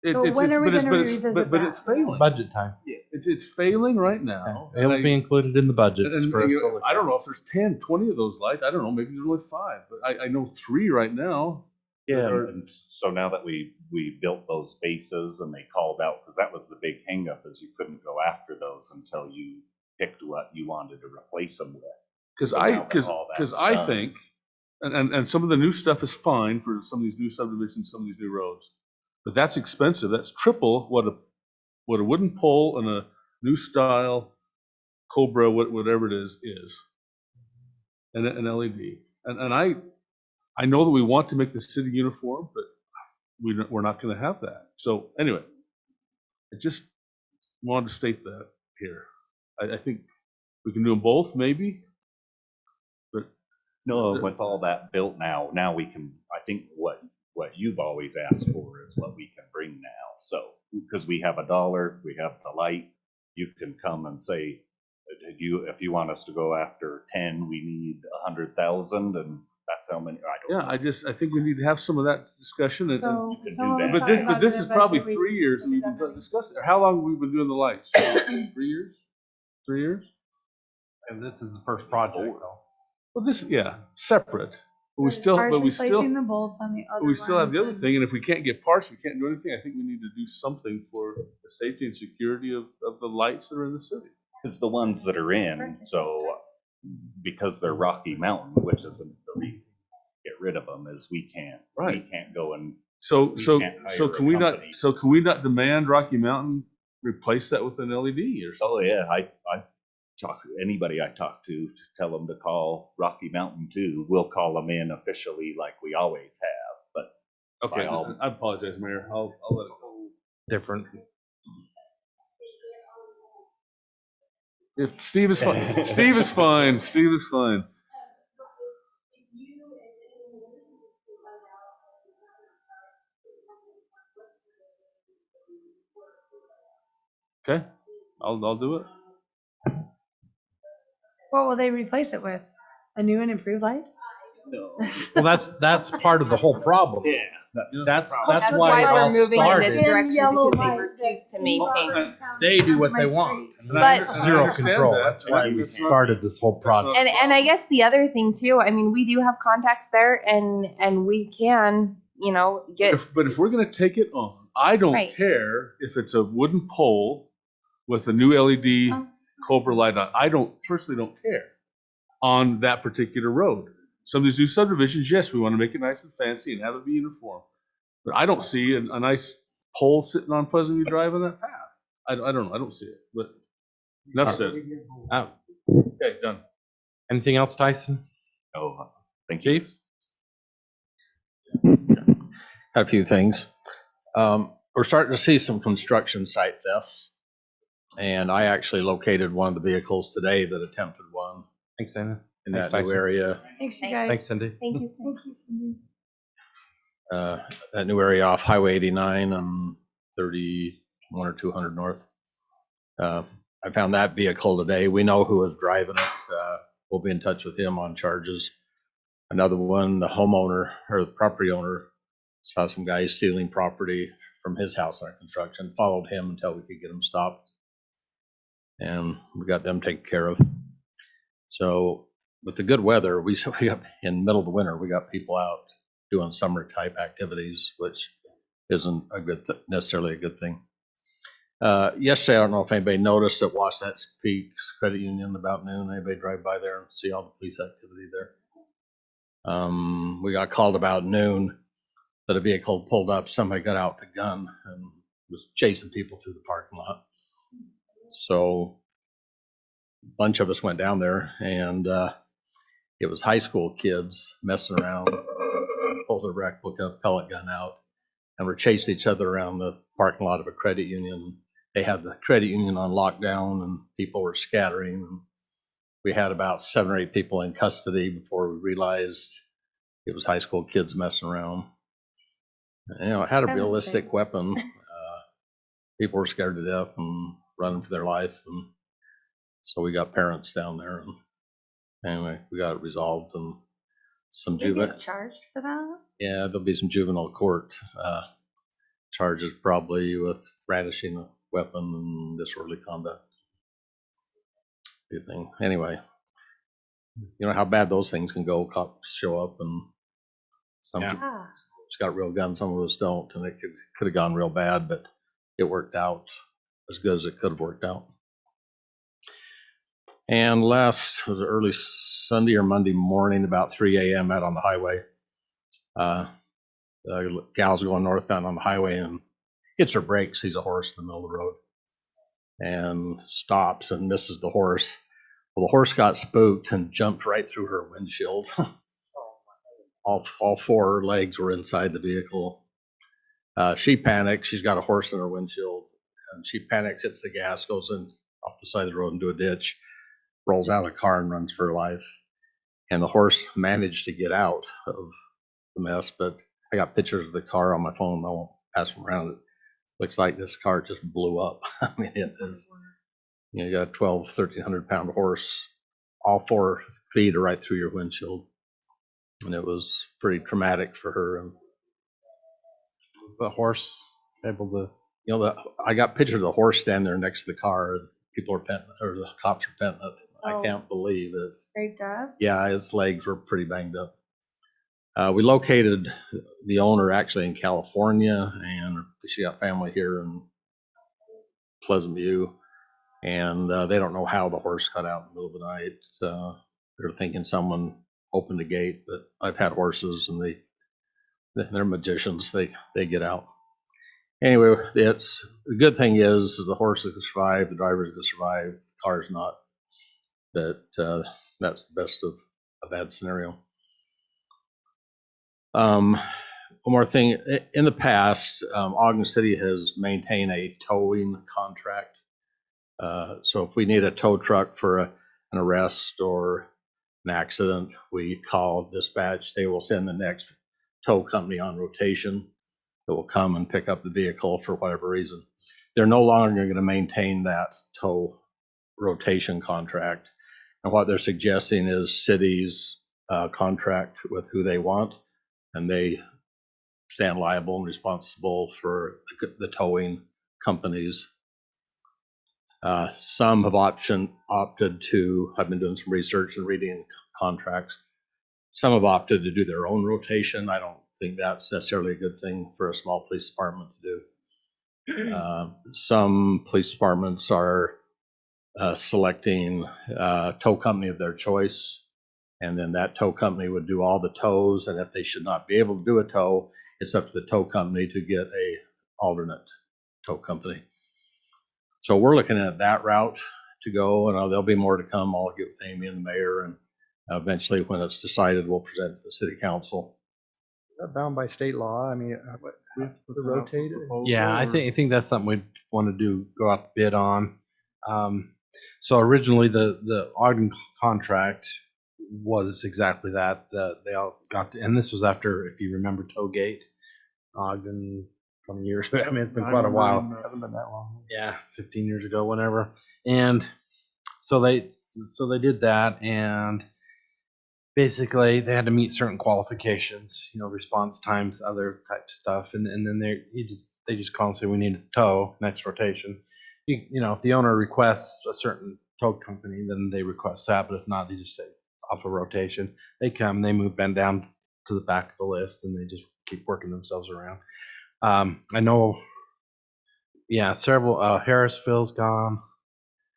when are we going to revisit that? But it's failing. Budget time. Yeah, it's failing right now. It'll be included in the budgets for us to look I don't know if there's 10, 20 of those lights. I don't know. Maybe there's only 5. But I know 3 right now. Yeah, and so now that we built those bases and they called out, because that was the big hang up, is you couldn't go after those until you picked what you wanted to replace them with. Because I think, and some of the new stuff is fine for some of these new subdivisions, some of these new roads, but that's expensive. That's triple what a wooden pole and a new style Cobra, whatever it is, and an LED. And I know that we want to make the city uniform, but we're not going to have that. So anyway, I just wanted to state that here. I think we can do them both, maybe. But no, with all that built now we can. I think what you've always asked for is what we can bring now. So because we have $1, we have the light, you can come and say, if you want us to go after 10, we need 100,000, and that's how many. I don't know. I think we need to have some of that discussion. But this is probably 3 years and we've been discussing. How long have we been doing the lights? 3 years? 3 years? And this is the first project, though. Well, separate. But we As still, far as but we replacing still, the bulbs on the other but we still have the other lines thing, and if we can't get parts, we can't do anything. I think we need to do something for the safety and security of the lights that are in the city. Because the ones that are in, so because they're Rocky Mountain, which is the reason to get rid of them, is we can't go and So we so can't hire so a can we not company. so can we not demand Rocky Mountain replace that with an LED or something? Oh yeah, I talk anybody I talk to tell them to call Rocky Mountain too. We'll call them in officially like we always have. But Okay, by all, I apologize, Mayor. I'll let it go. Different. If Steve is fine, Steve is fine. Steve is fine. Okay, I'll do it. What will they replace it with? A new and improved light? no. Well, that's part of the whole problem. Yeah, That's That's why it why we're all moving in this started. direction Yellow because they light refuse to maintain. They do what they want. And I But- under- I Zero understand control. that. That's why And we it's not- started this whole that's not project. a And I problem. guess the other thing too, I mean, we do have contacts there and we can, get, But if we're gonna take it on, I don't Right. care if it's a wooden pole with a new LED Cobra light on. I personally don't care on that particular road. Some of these new subdivisions, yes, we want to make it nice and fancy and have it be uniform. But I don't see a nice pole sitting on Pleasant View Drive on that path. I don't know. I don't see it. But enough said. Okay, done. Anything else, Tyson? Oh, thank you. Chief? A few things. We're starting to see some construction site thefts. And I actually located one of the vehicles today that attempted one Thanks, Dana. in Thanks, that new Tyson. area. Thanks, you guys. Thanks, Cindy. thank you. Thank you, Cindy. That new area off Highway 89 and 31 or 200 north. I found that vehicle today. We know who was driving it. We'll be in touch with him on charges. Another one, the homeowner or the property owner saw some guys stealing property from his house under construction, followed him until we could get him stopped. And we got them taken care of. So with the good weather, we got in the middle of the winter, we got people out doing summer type activities, which isn't necessarily a good thing. Yesterday, I don't know if anybody noticed at Wasatch Peaks Credit Union about noon. Anybody drive by there and see all the police activity there? We got called about noon that a vehicle pulled up. Somebody got out the gun and was chasing people through the parking lot. So a bunch of us went down there, and it was high school kids messing around, pulled a replica pellet gun out, and were chasing each other around the parking lot of a credit union. They had the credit union on lockdown, and people were scattering. And we had about 7 or 8 people in custody before we realized it was high school kids messing around. And, it had a realistic weapon. People were scared to death and running for their life. And so we got parents down there. And anyway, we got it resolved. And some They get juvenile. charged for that? Yeah, there'll be some juvenile court charges probably with brandishing a weapon and disorderly conduct. Good thing. Anyway, you know how bad those things can go. Cops show up and some people got real guns, some of us don't, and it could have gone real bad, but it worked out as good as it could have worked out. And last was early Sunday or Monday morning, about 3 a.m. out on the highway. The gal's going northbound on the highway and hits her brakes, sees a horse in the middle of the road, and stops and misses the horse. Well, the horse got spooked and jumped right through her windshield. All 4 legs were inside the vehicle. She panics. She's got a horse in her windshield, and she panics, hits the gas, goes in off the side of the road into a ditch, rolls out of the car and runs for her life. And the horse managed to get out of the mess, but I got pictures of the car on my phone. I won't pass them around. It looks like this car just blew up. I mean, it is. You got a 1,300 pound horse. All 4 feet are right through your windshield. And it was pretty traumatic for her. And Was the horse able to? I got pictures of the horse standing there next to the car. And people are petting it, or the cops are petting it. I can't believe it. Scraped up? Yeah, his legs were pretty banged up. We located the owner actually in California, and she got family here in Pleasant View, and they don't know how the horse got out in the middle of the night. They're thinking someone opened the gate, but I've had horses, and they're magicians. They get out. Anyway, the good thing is the horse is going to survive, the driver is going to survive, the car's not. That's the best of a bad scenario. One more thing, in the past, Ogden City has maintained a towing contract. So if we need a tow truck for an arrest or an accident, we call dispatch. They will send the next tow company on rotation that will come and pick up the vehicle for whatever reason. They're no longer going to maintain that tow rotation contract. And what they're suggesting is cities contract with who they want, and they stand liable and responsible for the towing companies. Some have opted to, I've been doing some research and reading contracts. Some have opted to do their own rotation. I don't think that's necessarily a good thing for a small police department to do. Some police departments are selecting a tow company of their choice, and then that tow company would do all the tows, and if they should not be able to do a tow, it's up to the tow company to get a alternate tow company. So we're looking at that route to go, and there'll be more to come. I'll get with Amy and the mayor, and eventually when it's decided, we'll present to the city council. Is that bound by state law? I mean, the rotate? Yeah, I think that's something we'd want to do, go out to bid on. So originally the Ogden contract was exactly that. They all got to, and this was after, if you remember, Tollgate, Ogden, 20 years ago. I mean, it's been quite a while. It hasn't been that long. Yeah, 15 years ago, whenever. And so they did that, and basically they had to meet certain qualifications, response times, other type stuff, and then they just call and say we need a tow next rotation. If the owner requests a certain tow company, then they request that, but if not, they just say off a rotation. They come, they move Ben down to the back of the list, and they just keep working themselves around. I know, several, Harrisville's gone.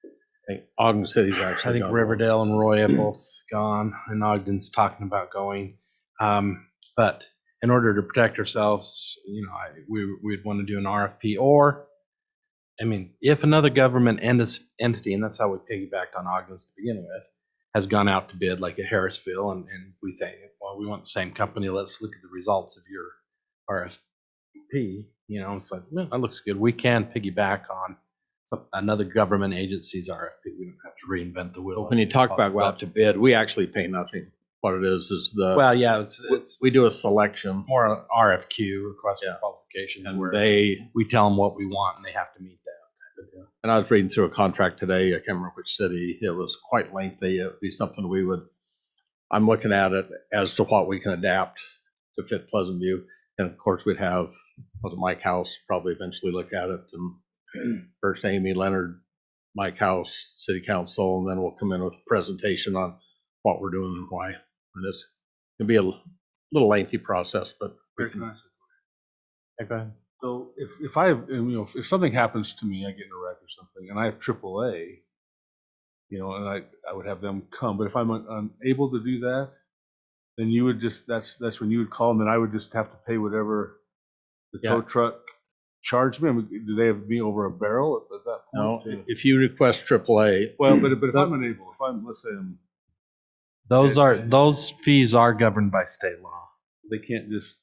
I think Ogden City's actually I think gone. Riverdale and Roy have both gone, and Ogden's talking about going. But in order to protect ourselves, we'd want to do an RFP, or, if another government entity, and that's how we piggybacked on Ogden's to begin with, has gone out to bid, like a Harrisville, and we think, well, we want the same company, let's look at the results of your RFP. It's like, that looks good. We can piggyback on another government agency's RFP. We don't have to reinvent the wheel. When you talk about go out to bid, we actually pay nothing. What it is it's we do a selection. More an RFQ, request for qualifications, And where they, we tell them what we want, and they have to meet that type of deal. and I was reading through a contract today, I can't remember which city, it was quite lengthy. It would be something I'm looking at it as to what we can adapt to fit Pleasant View. And of course, we'd have Mike House probably eventually look at it, and first Amy, Leonard, Mike House, City Council, and then we'll come in with a presentation on what we're doing and why. And it's going to be a little lengthy process, but we can. Okay. So if something happens to me, I get in a wreck or something, and I have AAA, and I would have them come. But if I'm unable to do that, then you would that's when you would call, and then I would just have to pay whatever the tow truck charged me. Do they have me over a barrel at that point? No, if you request AAA. Well, but if I'm unable, let's say those fees are governed by state law. They can't just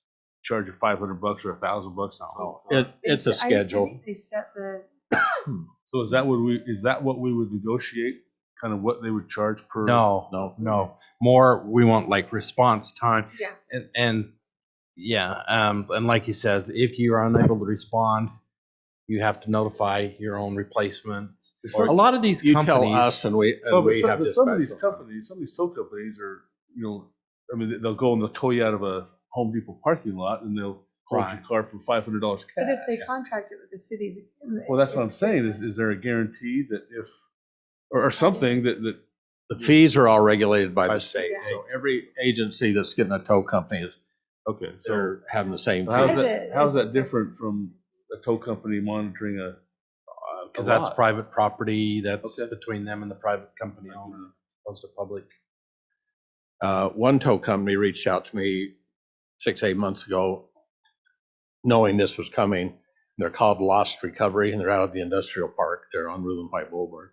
charge you $500 or $1,000 now. It's a schedule. I think they set the. So is that what we would negotiate? Kind of what they would charge per? No. More, we want like response time. Yeah. And like he says, if you are unable to respond, you have to notify your own replacement. Or a lot of these you companies, tell us, and we have some of these companies, some of these tow companies are, they'll go and they'll tow you out of a Home Depot parking lot, and they'll hold your car for $500 cash. But if they contract it with the city. Well, that's what I'm saying. Is there a guarantee that or something that the fees are all regulated by the state? So every agency that's getting a tow company Okay, so They're having the same. how's Is fees. that, it- how's it's that different from a tow company monitoring a Because that's lot? private property, that's Okay. between them and the private company owner, opposed to public. One tow company reached out to me 6-8 months ago, knowing this was coming. They're called Lost Recovery, and they're out of the industrial park. They're on Rulen White Boulevard.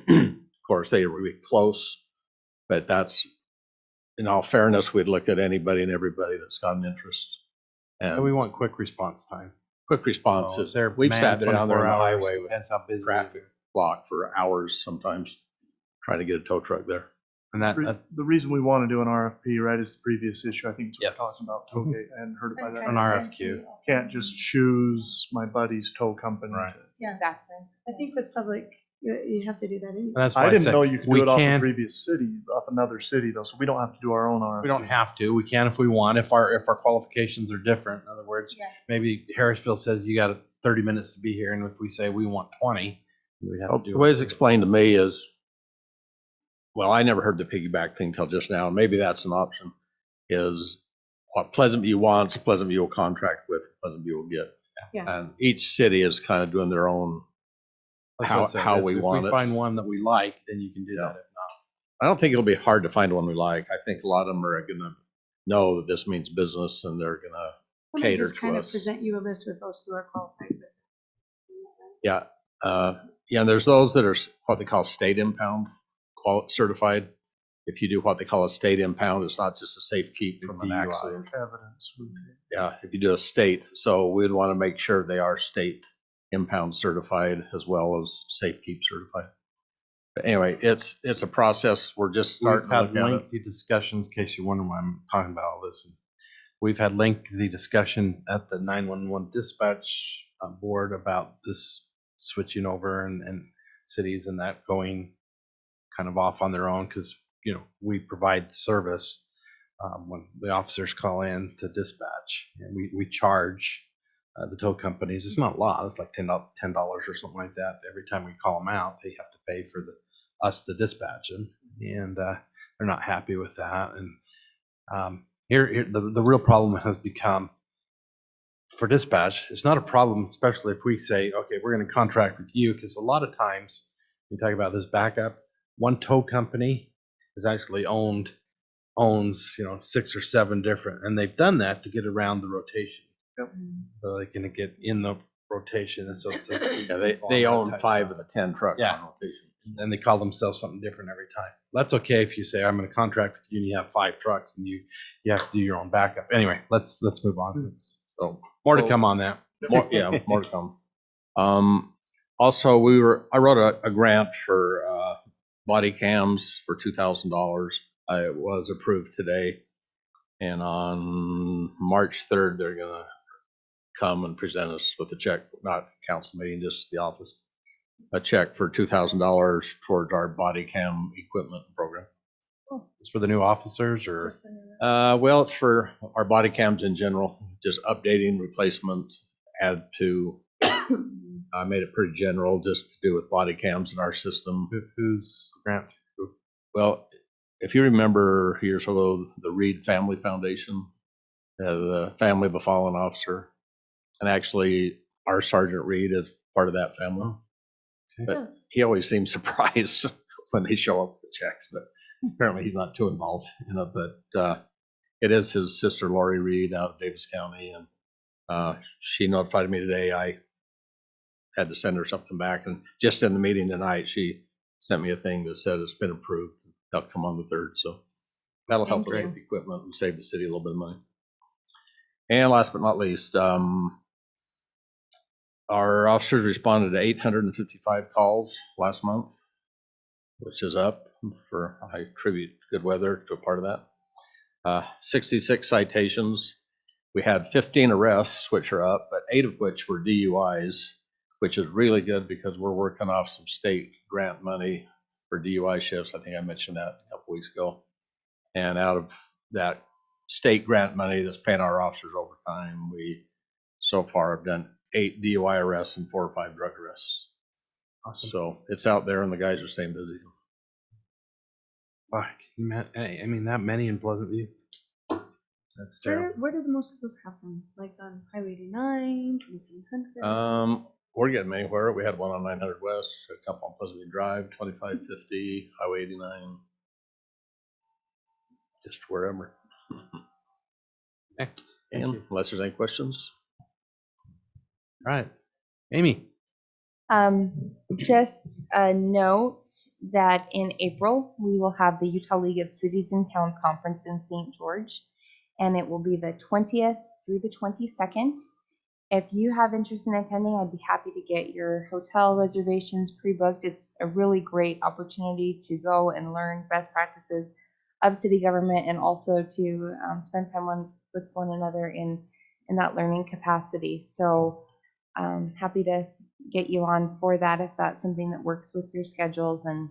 Of course, they were really close, but that's, in all fairness, we'd look at anybody and everybody that's got an interest. And And we want quick response time. quick responses. They're We've sat manned there down there on 24 the hours, highway with depends how busy. traffic blocked for hours sometimes, trying to get a tow truck there. And that, The reason we want to do an RFP, right, is the previous issue. I think it's what Yes. we're talking about, Tollgate. I hadn't heard about that. an RFQ. Can't just choose my buddy's tow company. Right. Yeah, Exactly. I think with public, you have to do that anyway. And that's why I I didn't said know you could we do it off the can, previous city, off another city though, so we don't have to do our own RFP. we don't have to, we can if we want, if our qualifications are different. In other words, Yeah. maybe Harrisville says you got 30 minutes to be here, and if we say we want 20, we'd have Well, to do the way it. it's explained to me is, well, I never heard the piggyback thing till just now, and maybe that's an option, is what Pleasant View wants, Pleasant View will contract with, Pleasant View will get. Yeah. And each city is kind of doing their own, That's what I said. how If- we if want we it. find one that we like, then you can do Yeah. that. If not, I don't think it'll be hard to find one we like. I think a lot of them are gonna know that this means business and they're gonna Let me cater just to kind of us. present you a list with those who are qualified. Yeah, yeah, and there's those that are what they call state impound certified. If you do what they call a state impound, it's not just a safe keep from an DUI. accident. Evidence. Yeah, if you do a state, so we'd want to make sure they are state impound certified as well as safe keep certified. But anyway, it's a process. We're just starting we've to had look at it. lengthy discussions, in case you're wondering why I'm talking about all this. We've had lengthy discussion at the 911 dispatch board about this switching over and cities and that going kind of off on their own, because we provide the service when the officers call in to dispatch, and we charge the tow companies. It's not a lot. It's like $10 or something like that. Every time we call them out, they have to pay for us to dispatch them, and they're not happy with that. And here the real problem has become for dispatch. It's not a problem, especially if we say, okay, we're going to contract with you, because a lot of times we talk about this backup. One tow company is actually owns 6 or 7 different, and they've done that to get around the rotation. Yep. So they can get in the rotation, and so it's just, Yeah, they own 5 of the 10 trucks Yeah. on rotation. and they call themselves something different every time. That's okay if you say I'm going to contract with you and you have 5 trucks and you have to do your own backup. Anyway, let's move on. So More to come on that. more to come. Also, I wrote a grant for body cams for $2,000. It was approved today, and on March 3rd, they're gonna come and present us with a check, not council meeting, just the office, a check for $2,000 towards our body cam equipment program. It's for the new officers, or Well, it's for our body cams in general, just updating, replacement, add to. I made it pretty general, just to do with body cams in our system. who's the grant through? Well, if you remember years ago, the Reed Family Foundation, the family of a fallen officer, and actually our Sergeant Reed is part of that family. But he always seems surprised when they show up with checks, but apparently he's not too involved in it. But it is his sister Lori Reed out of Davis County, and she notified me today. I had to send her something back, and just in the meeting tonight, she sent me a thing that said it's been approved. They'll come on the 3rd, so that'll help us with the equipment and save the city a little bit of money. And last but not least, our officers responded to 855 calls last month, which is up for, I attribute good weather to a part of that. 66 citations. We had 15 arrests, which are up, but 8 of which were DUIs, which is really good because we're working off some state grant money for DUI shifts. I think I mentioned that a couple weeks ago. And out of that state grant money that's paying our officers overtime, we so far have done 8 DUI arrests and 4 or 5 drug arrests. Awesome. So it's out there and the guys are staying busy. Fuck, I mean, that many in Pleasant View. That's terrible. Where did most of those happen? Like on Highway 89, 2700? We're getting anywhere. We had one on 900 West, a couple on Pleasant View Drive, 2550, Highway 89. Just wherever. Okay. And unless there's any questions. All right. Amy. Just a note that in April, we will have the Utah League of Cities and Towns Conference in St. George, and it will be the 20th through the 22nd. If you have interest in attending, I'd be happy to get your hotel reservations pre-booked. It's a really great opportunity to go and learn best practices of city government and also to spend time with one another in that learning capacity. So happy to get you on for that if that's something that works with your schedules, and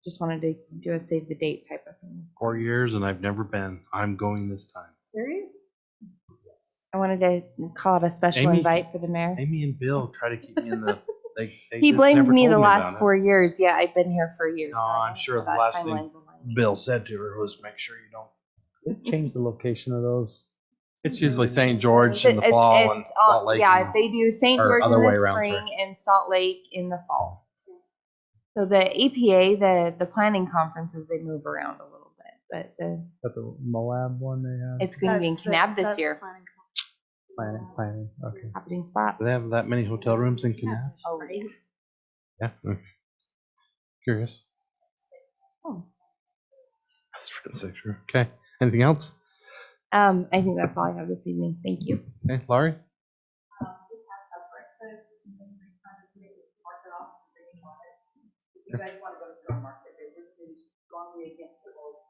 just wanted to do a save the date type of thing. 4 years and I've never been. I'm going this time. Serious? I wanted to call it a special Amy- invite for the mayor. Amy and Bill try to keep me in the. They He just blamed never me told the last about it. 4 years. Yeah, I've been here for years. No, so I I'm don't sure know the that last thing timeline's aligned. Bill said to her was, "Make sure you don't." They changed the location of those. It's usually St. George in the It's- fall and it's all- Salt Lake. Yeah, in- they do St. or George in other way the around, spring sorry. and Salt Lake in the fall. So the APA, the planning conferences, they move around a little bit, but But the Moab one they have? it's going to be in Kanab this year. Planning, okay. Happening spot. Do they have that many hotel rooms in Kanab? Oh, right. Yeah. Curious. Oh. That's for the sure. Okay. Anything else? I think that's all I have this evening. Thank you. Okay, Laurie. If you guys want to go to the market, they would be strongly against the whole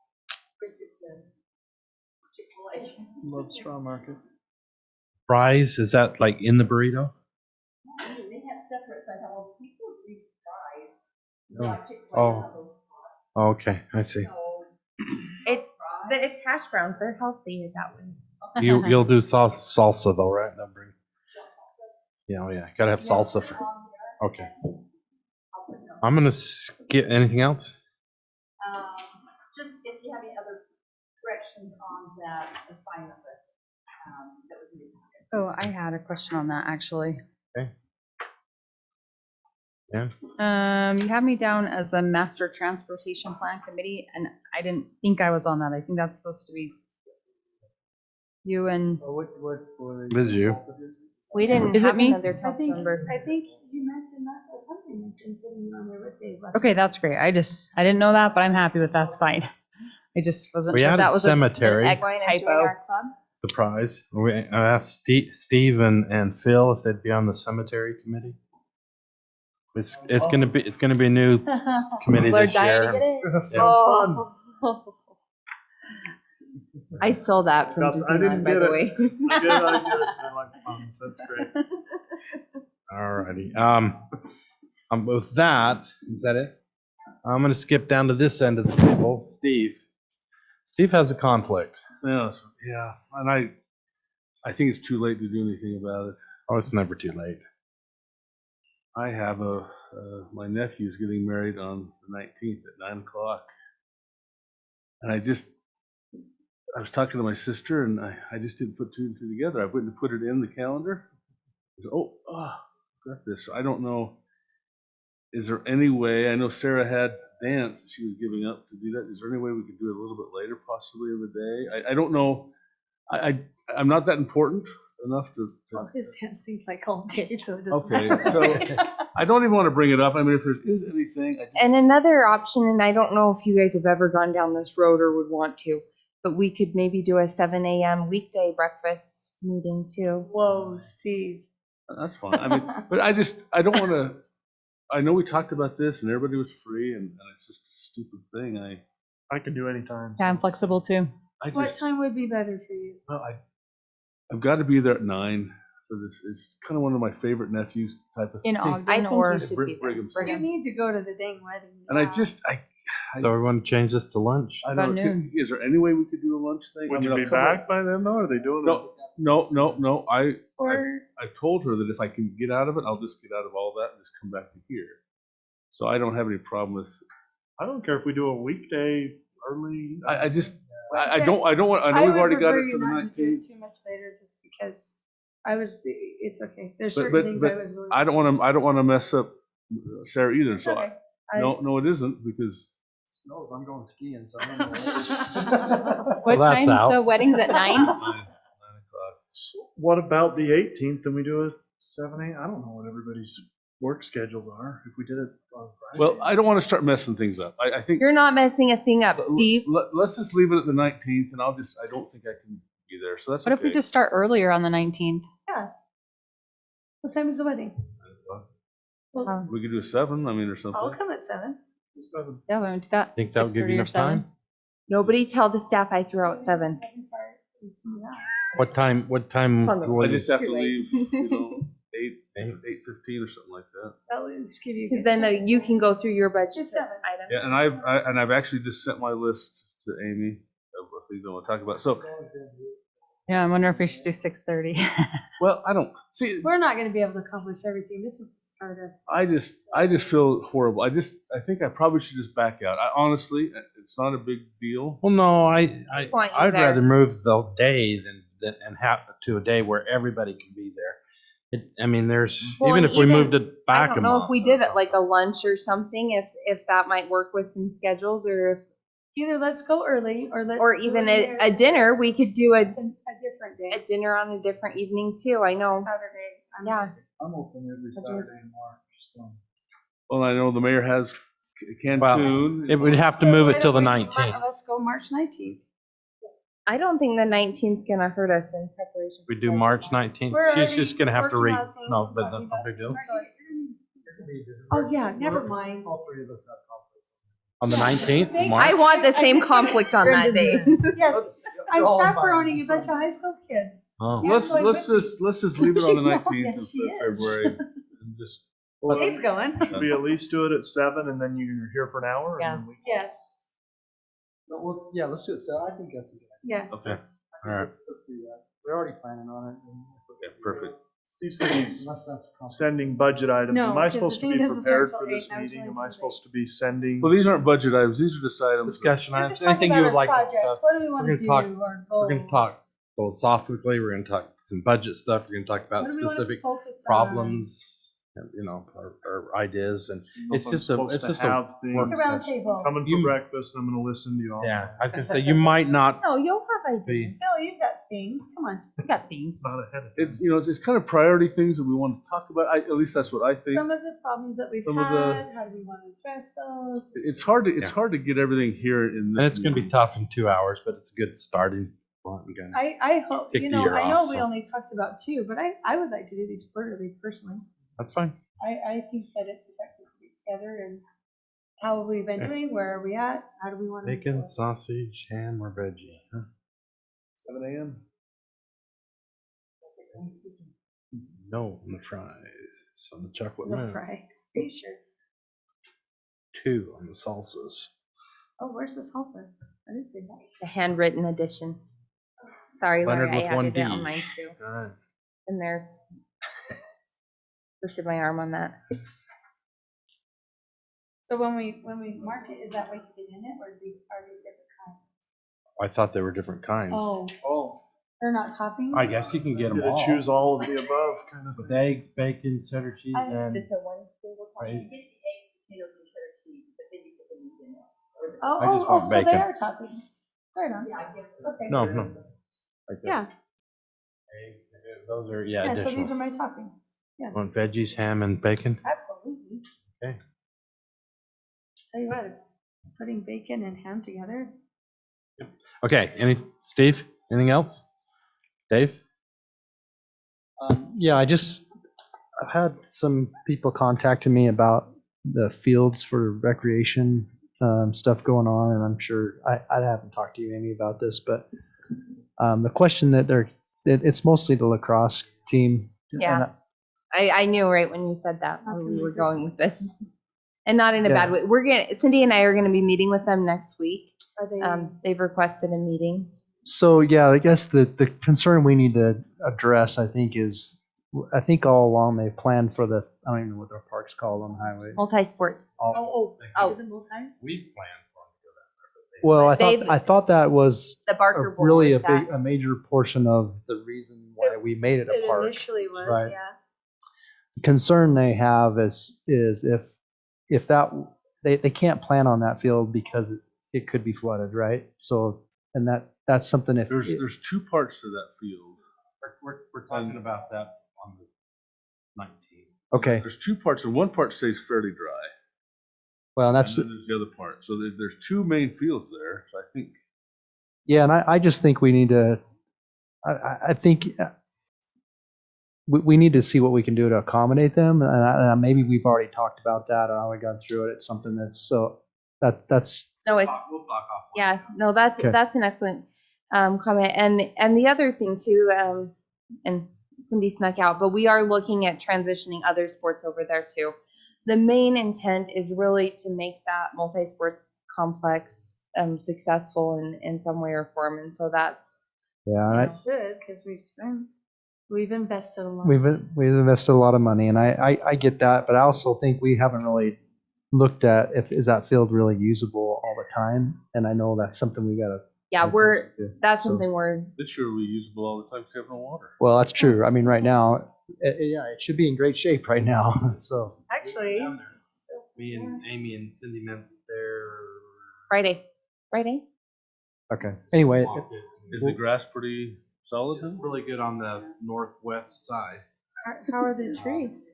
Chick-fil-A. Love straw market. Fries, is that like in the burrito? I mean, they have separate, so I thought, well, people eat fries. Oh. Not Chick-fil-A, Oh. not those Oh, okay, I see. It's hash browns. They're healthy that way. You'll do salsa though, right? They'll bring. Yeah, oh yeah. Gotta have salsa for. Okay. I'm gonna skip. Anything else? Just if you have any other corrections on that assignment list, that was in your packet. Oh, I had a question on that actually. Okay. Yeah. You have me down as the Master Transportation Plan Committee, and I didn't think I was on that. I think that's supposed to be you and. What This is you. We didn't Is it have me? another council member. I think you mentioned that or something, mentioned putting you on there with Dave. last Okay, week. that's great. I didn't know that, but I'm happy with that's fine. I just wasn't We sure if added that was cemetery. an X Going to join typo. our club? Surprise. I asked Steve and Phil if they'd be on the cemetery committee. It's gonna be a new committee People are this dying year. to get in. Sounds fun. I stole that from I Disneyland, didn't by get the it. way. I get it. I like puns. That's great. Alrighty. With that, is that it? I'm gonna skip down to this end of the table. Steve has a conflict. Yeah, and I think it's too late to do anything about it. Oh, it's never too late. I have my nephew's getting married on the 19th at 9 o'clock. And I was talking to my sister and I just didn't put two and two together. I went and put it in the calendar. I said, got this. So I don't know. Is there any way, I know Sarah had dance that she was giving up to do that. Is there any way we could do it a little bit later, possibly in the day? I don't know. I'm not that important enough to Well, his dance things like all day, so it doesn't okay, matter. so I don't even want to bring it up. I mean, if there is anything, And another option, and I don't know if you guys have ever gone down this road or would want to, but we could maybe do a 7 a.m. weekday breakfast meeting too. Whoa, Steve. that's fine. I mean, but I don't want to. I know we talked about this and everybody was free, and it's just a stupid thing. I can do any time. Yeah, I'm flexible too. What time would be better for you? Well, I've got to be there at 9 for this. It's kind of one of my favorite nephews type of In thing. Ogden I think or you should be there. Brigham City. You need to go to the dang wedding. And yeah. So we want to change this to lunch. I About don't know. noon. Is there any way we could do a lunch thing? Would I mean, you be I'll come back by then though? Are they doing No. Or I told her that if I can get out of it, I'll just get out of all that and just come back to here. So I don't have any problem with. I don't care if we do a weekday early. I just, I don't want, I know we've would already got prefer it you for the not to do it 19th. too much later, just because it's okay. There's But, certain things I but would really. I don't want to mess up Sarah either. So Okay. no, it isn't because Snows, I'm going skiing, so I don't know. What that's time's out. the wedding's at 9? 9 o'clock. What about the 18th? Then we do a 7 8. I don't know what everybody's work schedules are. If we did it on Friday. Well, I don't want to start messing things up. I think You're not messing a thing up, Steve. let's just leave it at the 19th, and I don't think I can be there. So that's What okay. if we just start earlier on the 19th? Yeah. What time is the wedding? Well, We could do a 7. I mean, or something. I'll come at 7. Yeah, we would do that. Think that would give 6:30 you or enough 7? time? Nobody tell the staff I threw out 7. What time? I just have to Too late. leave, 8:15 or something like that. That'll just give you. Because then you can go through your budget Just 7. items. Yeah, and I've actually just sent my list to Amy of things I want to talk about. So, Yeah, I wonder if we should do 6:30. well, I don't see. We're not going to be able to accomplish everything. This will just start us. I just feel horrible. I think I probably should just back out. Honestly, it's not a big deal. Well, no, Want you I'd there. rather move the day than and have to a day where everybody can be there. I mean, there's Well, even and if we even- moved it back I a don't know month. if we did it like a lunch or something, if that might work with some schedules, or if, Either let's go early or let's. or do even it a dinner. We could do a different day. a dinner on a different evening too. I know. Saturday. Yeah. I'm open every Saturday in March. So. Well, I know the mayor has Cancun. It would have to move it till the Why don't 19th. Let's go March 19th. I don't think the 19th is gonna hurt us in preparation. We do March 19th. We're She's already just gonna have to working read. on things No, and but talking that's no about big deal. So oh yeah, never mind. All three of us have conflicts. On the 19th, Thanks. I March. want the same conflict on that day. Yes, I'm All chaperoning a invited, bunch of high school kids. Oh. Yeah. Let's just leave it on the She's not. 19th Yes, of she is. February and just. It's going. Should we at least do it at 7 and then you're here for an hour? Yeah. And then we, Yes. No, well, yeah, let's do it. So I think that's a good idea. Yes. Okay. All right. Let's do that. We're already planning on it. Yeah, perfect. Steve said he's Unless that's sending budget items. No, Am I because the supposed to thing be doesn't prepared start for till this 8, and I was meeting? really Am I too late. supposed to be sending? Well, these aren't budget items. These are just items. Discussion We're items. just talking Anything about you would our like to projects. discuss. What do we want We're to gonna do? talk- Our We're going to talk goals. philosophically. We're going to talk some budget stuff. We're going to talk about What do we wanna specific focus on? problems, you know, or ideas, and it's just a Supposed it's to just a have things. work It's a round session. table. Coming for You- breakfast, and I'm going to listen to you all. Yeah, I was going to say you might not No, you'll have ideas. be. Phil, you've got things. Come on. We got things. Not ahead of It's it's kind of priority things that we want to talk about. At least that's what I think. Some of the problems that we've Some of the- had, how do we want to address those? It's hard to get everything here in this. And it's going to be meeting. tough in 2 hours, but it's a good starting point. Again. I hope, Kick you the know, year I know off, we so. only talked about 2, but I would like to do these quarterly personally. That's fine. I think that it's effective to get together and how have we been doing? Where are we at? How do we want to? Bacon, sausage, ham, or veggie. Huh? 7 a.m. No, on the fries. It's on the chocolate The milk. fries. Are you sure? 2 on the salsas. Oh, where's the salsa? I didn't see that. The handwritten edition. Sorry, Leonard Larry, with I one added it D. on mine too. All right. And there. Twisted my arm on that. So when we mark it, is that what you get in it, or are these different kinds? I thought they were different kinds. Oh, they're not toppings. I guess you can get them You all. gotta choose all of the above, kind of. With eggs, bacon, cheddar cheese, and It's a one single Right. topping. Get the eggs, potatoes, and cheddar cheese, but then you put the meat in there. Or the- Oh, I just want so they bacon. are toppings. Right on. Yeah, I guess. Okay. no. Like Yeah. this. Those are Yeah. So additional. these are my toppings. Yeah. Want veggies, ham, and bacon? Absolutely. Okay. Tell you what, putting bacon and ham together. Okay. Steve? Anything else? Dave? Yeah, I've had some people contacting me about the fields for recreation stuff going on, and I'm sure I haven't talked to you, Amy, about this, but the question that it's mostly the lacrosse team. Yeah. I knew right when you said that where we were going with this. And not in a Yeah. bad way. Cindy and I are gonna be meeting with them next week. Are they? They've requested a meeting. So yeah, I guess the concern we need to address, I think all along they planned for the, I don't even know what their park's called on the highway. Multi-sports. Oh, Oh. is it multi? We planned for them to go down there, but Well, They've- I thought that was The Barker Bowl. really is that. a major portion of the reason why we made it a It park. initially was, right? yeah. Concern they have is if that they can't plan on that field because it could be flooded, right? So and that's something if There's two parts to that field. We're talking about that on the 19th. okay. There's two parts, and one part stays fairly dry. Well, And that's then there's the other part. So there's two main fields there. So I think yeah, and I just think we need to. I think we need to see what we can do to accommodate them, and maybe we've already talked about that. How we got through it. It's something that's so that's No, it's yeah. No, that's Okay. that's an excellent comment. And the other thing too, and Cindy snuck out, but we are looking at transitioning other sports over there too. The main intent is really to make that multi-sports complex successful in some way or form, and so that's yeah. Should, because we've invested a lot. We've invested a lot of money, and I get that, but I also think we haven't really looked at is that field really usable all the time, and I know that's something we gotta. that's So- something we're this year will be usable all the time because we have no water. Well, that's true. I mean, right now, it should be in great shape right now. So Actually, Me and Amy and Cindy met there. Friday. okay. Anyway, Is the grass pretty solid then? Really good on the northwest side. how are the trees?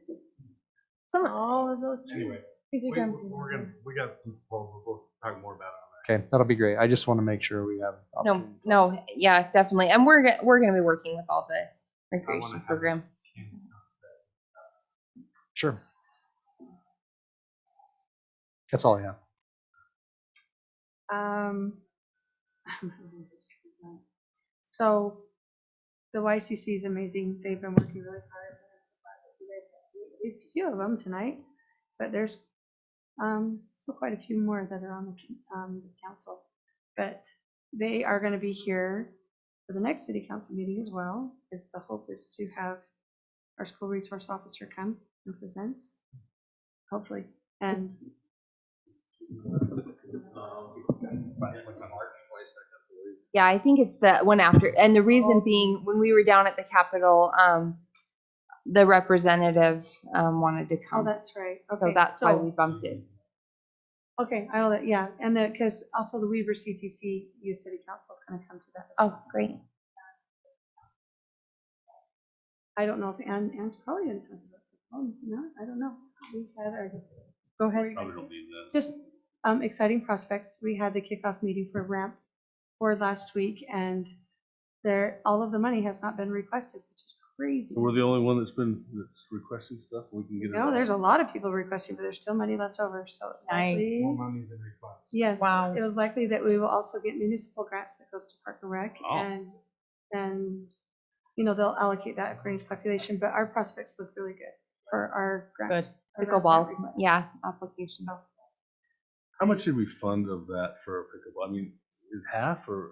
All of those trees. Anyway, Trees are jumping. we got some proposals. We'll talk more about it. okay, that'll be great. I just want to make sure we have. No, yeah, definitely, and we're gonna be working with all the recreation programs. Sure. That's all I have. So the YCC is amazing. They've been working really hard. I'm so glad that you guys got to meet at least a few of them tonight, but there's still quite a few more that are on the council. But they are going to be here for the next city council meeting as well, because the hope is to have our school resource officer come and present, hopefully. And Yeah, I think it's the one after, and the reason being, when we were down at the Capitol, the representative wanted to oh, come, that's right. so Okay, that's why we bumped it. Okay, I will, yeah, and because also the Weaver CTC Youth City Council is going to come to that as well. Oh, great. I don't know if Ann's probably going to talk about it. Oh, no, I don't know. We've had our, go ahead. Probably don't need that. Just exciting prospects. We had the kickoff meeting for ramp for last week, and all of the money has not been requested, which is crazy. So we're the only one that's requesting stuff. We can get it. No, there's a lot of people requesting, but there's still money left over, so it's Nice. likely. More money than request. Yes, Wow. it was likely that we will also get municipal grants that goes to Park and Rec, Oh. and they'll allocate that according to population, but our prospects look really good for our grant. Good. our grant Pickleball, request. yeah, application. How much did we fund of that for a pickleball? I mean, is half or?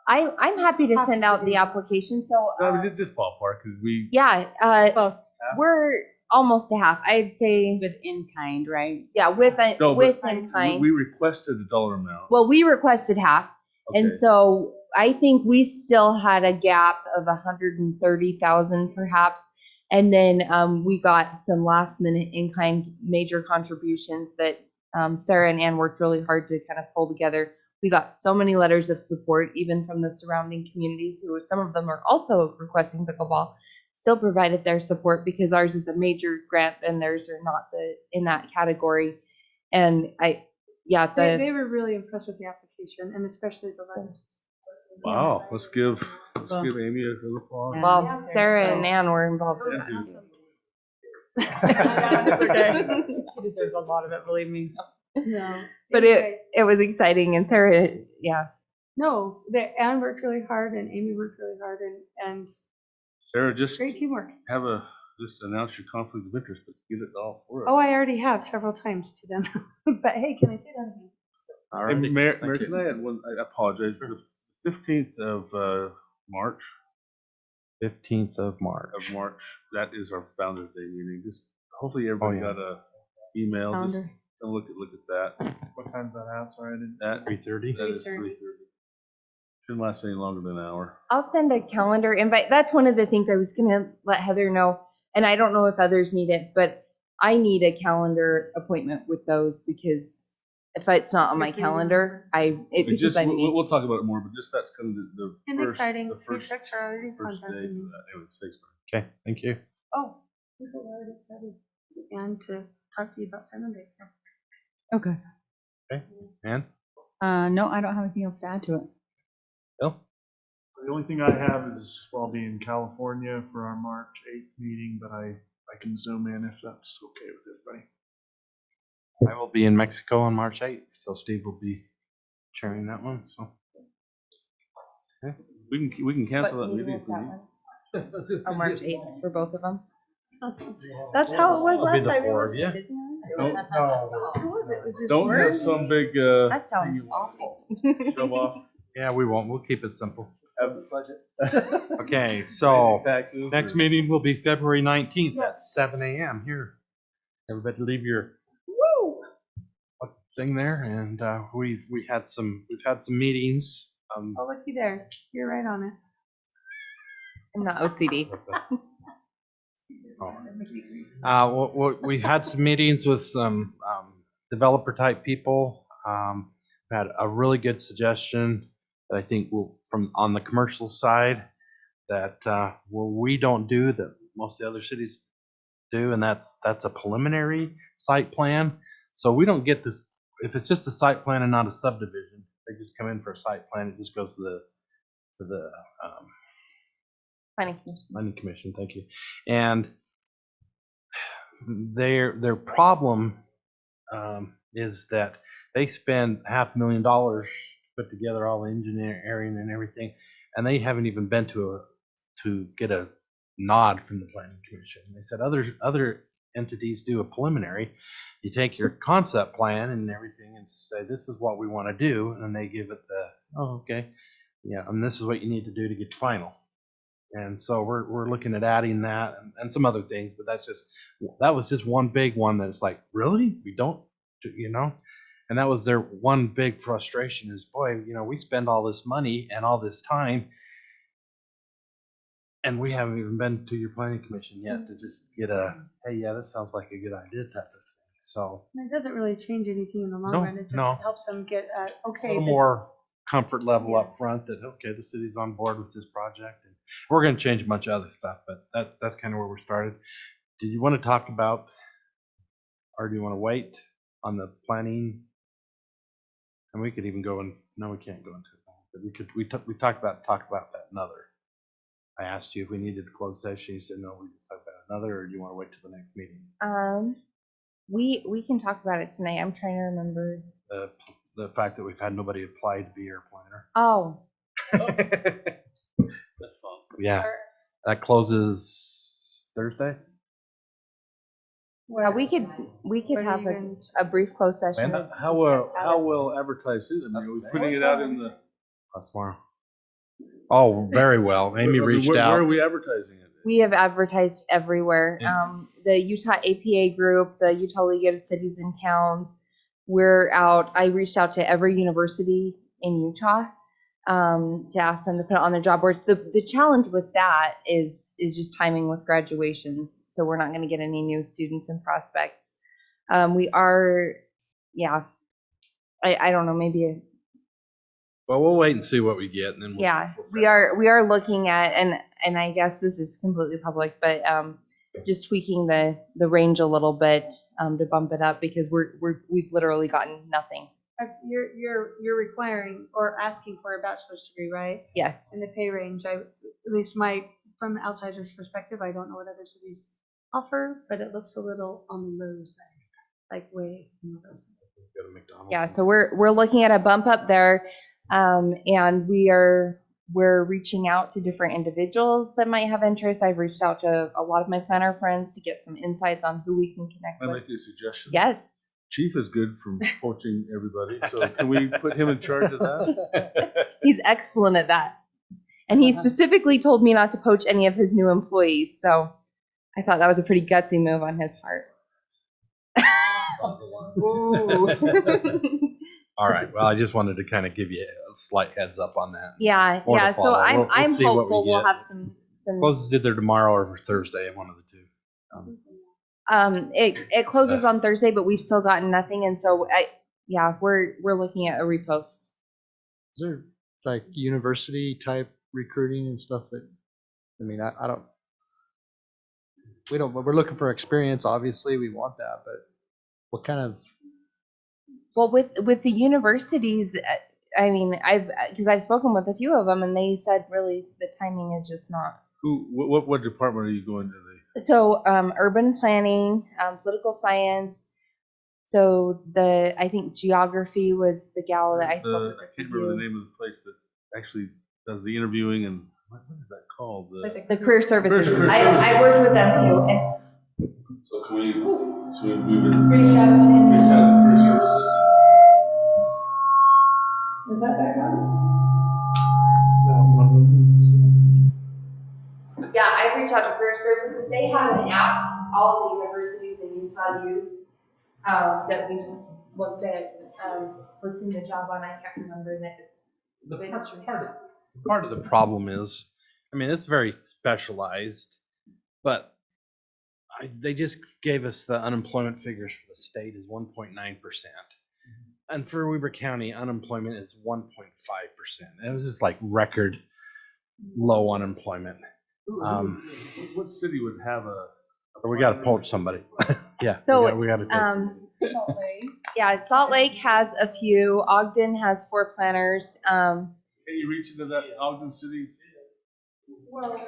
I'm happy to send out the application, so, No, I mean, just ballpark, because we. yeah, Close. we're almost to half, I'd say, With in kind, right? yeah, with No, but in kind. We requested a dollar amount. Well, we requested half, and Okay. so I think we still had a gap of 130,000 perhaps. And then we got some last minute in-kind major contributions that Sarah and Ann worked really hard to kind of pull together. We got so many letters of support, even from the surrounding communities, who some of them are also requesting pickleball, still provided their support because ours is a major grant and theirs are not in that category. And They were really impressed with the application, and especially the letters. Wow, let's give Amy a little applause. well, Yeah, Sarah so- and Ann were involved in Yeah, that. dude. It's okay. She deserves a lot of it, believe me. No, But anyway, it was exciting, and Sarah, yeah. no, Anne worked really hard, and Amy worked really hard, and Sarah, just great teamwork. just announce your conflict of interest, but get it all for us. Oh, I already have several times to them, but hey, can I say that again? All Hey, right. Mayor, Thank can I add one? I apologize. The 15th of March. 15th of March. Of March. That is our Founders Day meeting. Just hopefully everybody yeah. got a email. Just Founder. look at that. What time's that at? Sorry, I didn't. That 3:30. That is 3:30. 3:30. Shouldn't last any longer than an hour. I'll send a calendar invite. That's one of the things I was gonna let Heather know, and I don't know if others need it, but I need a calendar appointment with those because if it's not on my calendar, because I mean, We'll talk about it more, but just that's kind of the And first, exciting. the first, Folks are already first day contacting me. for that. Anyways, thanks, Okay, thank you. Oh, people are already excited. And to talk to you about Salmon Day. So. Okay. Okay, and No, I don't have anything else to add to it. Bill? The only thing I have is I'll be in California for our March 8th meeting, but I can zoom in if that's okay with everybody. I will be in Mexico on March 8th, so Steve will be chairing that one. So okay. We can cancel what that meeting meeting is if we that need. one? Oh, March 8th for both of them. That's how it was I'll be last the time. It four was, of you. it Don't, was, it was just don't have words. some big That sounds thing you want awful. to shove off. Yeah, we won't. We'll keep it simple. Have the budget. Okay, so Taxes next or- meeting will be February 19th at 7 a.m. here. Everybody leave your thing there, and we've had some meetings. Oh, looky there. You're right on it. I'm not OCD. We've had some meetings with some developer type people. Had a really good suggestion that I think will from on the commercial side that we don't do that most of the other cities do, and that's a preliminary site plan. So we don't get this if it's just a site plan and not a subdivision. They just come in for a site plan. It just goes to the planning commission. Thank you. And their problem is that they spend $500,000 to put together all the engineering and everything, and they haven't even been to get a nod from the planning commission. They said other entities do a preliminary. You take your concept plan and everything and say this is what we want to do, and they give it the okay, yeah, and this is what you need to do to get final. And so we're looking at adding that and some other things, but that was just one big one that's like, really? We don't, and that was their one big frustration is, boy, we spend all this money and all this time and we haven't even been to your planning commission yet to just get hey, yeah, this sounds like a good idea type of thing. So It doesn't really change anything in the long No, run. It just no. helps them get, a okay. little this- more comfort level Yeah. up front that, okay, the city's on board with this project. And we're going to change a bunch of other stuff, but that's kind of where we're started. Do you want to talk about, or do you want to wait on the planning? And we could even go in, no, we can't go into it. But we talked about that another. I asked you if we needed a closed session. You said, no, we just talked about another, or do you want to wait till the next meeting? We can talk about it tonight. I'm trying to remember. The fact that we've had nobody apply to be our planner. Oh, That's fun. Yeah, that closes Thursday. we could Where do have you even- a brief closed session. Amanda? How well advertised is it? I mean, are we putting it out in the? That's tomorrow. Oh, very well. Amy reached out. Where are we advertising it? We have advertised everywhere. The Utah APA group, the Utah League of Cities and Towns. We're out. I reached out to every university in Utah to ask them to put it on their job boards. The challenge with that is just timing with graduations. So we're not going to get any new students and prospects. We are, yeah. I don't know, maybe. Well, we'll wait and see what we get, and then We are looking at, and I guess this is completely public, but just tweaking the range a little bit to bump it up because we've literally gotten nothing. You're requiring or asking for a bachelor's degree, right? Yes. In the pay range, at least from an outsider's perspective, I don't know what other cities offer, but it looks a little on the low side, like way on the low side. Yeah, so we're looking at a bump up there, and we're reaching out to different individuals that might have interest. I've reached out to a lot of my planner friends to get some insights on who we can connect I with. make you a suggestion. Yes. Chief is good from poaching everybody, so can we put him in charge of that? He's excellent at that. And he specifically told me not to poach any of his new employees, so I thought that was a pretty gutsy move on his part. All right. Well, I just wanted to kind of give you a slight heads up on that. Yeah, More to yeah. So follow. I'm We'll I'm see what we hopeful we'll get. have some. Closes either tomorrow or Thursday, one of the two. It closes on Thursday, but we still gotten nothing, and so we're looking at a repost. Is there like university type recruiting and stuff that, I mean, I don't, we're looking for experience, obviously, we want that, but what kind of? Well, with the universities, I mean, because I've spoken with a few of them, and they said really the timing is just not. What department are you going to? So urban planning, political science. So I think geography was the gal that I spoke with. I can't remember the name of the place that actually does the interviewing and what is that called? The career services. Career I worked with them too. And so can we would reach out to career services. Is that background? Yeah, I reached out to career services. They have an app all the universities in Utah use that we looked at listing the job on. I can't remember that. Part of the problem is, I mean, it's very specialized, but they just gave us the unemployment figures for the state is 1.9%. And for Weber County, unemployment is 1.5%. It was just like record low unemployment. What city would have we got to poach somebody. Yeah. So we got to Salt Lake. Yeah, Salt Lake has a few. Ogden has 4 planners. Can you reach into that Ogden City? Well,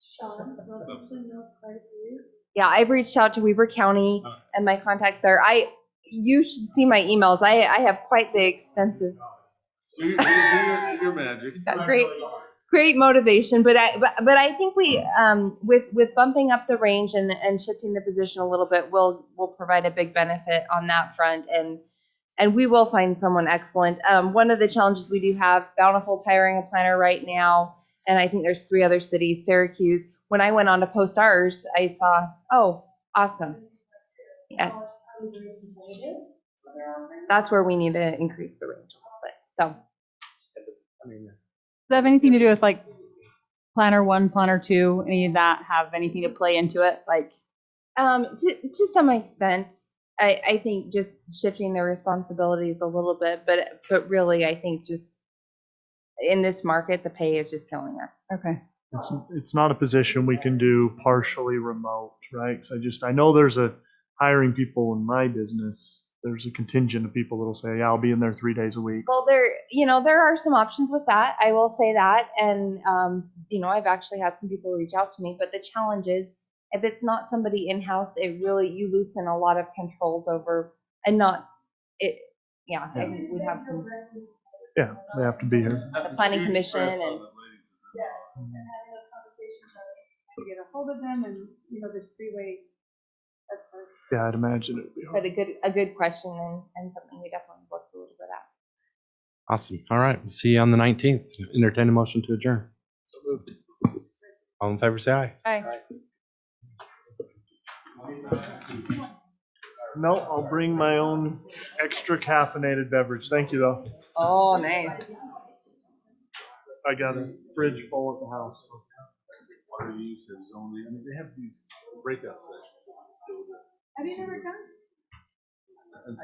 Sean Robinson knows quite a few. Yeah, I've reached out to Weber County and my contacts there. You should see my emails. I have quite the extensive. Do your magic. Got great motivation, but I think we with bumping up the range and shifting the position a little bit will provide a big benefit on that front, and we will find someone excellent. One of the challenges we do have, Bountiful's hiring a planner right now, and I think there's 3 other cities. Syracuse. When I went on to post ours, I saw, oh, awesome. Yes. That's where we need to increase the range a little bit. So. Does that have anything to do with like planner 1, planner 2? Any of that have anything to play into it? Like, to some extent, I think just shifting their responsibilities a little bit, but really, I think just in this market, the pay is just killing us. Okay. It's not a position we can do partially remote, right? Because I know there's hiring people in my business. There's a contingent of people that'll say, yeah, I'll be in there 3 days a week. Well, there are some options with that. I will say that. And, I've actually had some people reach out to me, but the challenge is if it's not somebody in-house, you loosen a lot of controls over and not it. Yeah. I think we'd have some. Yeah, they have to be here. The planning commission and. Yes, and having those conversations to get a hold of them and, there's 3-way. That's hard. Yeah, I'd imagine it would be hard. But a good question and something we definitely worked a little bit at. Awesome. All right. We'll see you on the 19th. Entertain a motion to adjourn. So moved. All in favor, say aye. Aye. No, I'll bring my own extra caffeinated beverage. Thank you, though. Oh, nice. I got a fridge full at the house. Water use and zoning. I mean, they have these breakout sessions. Have you never done?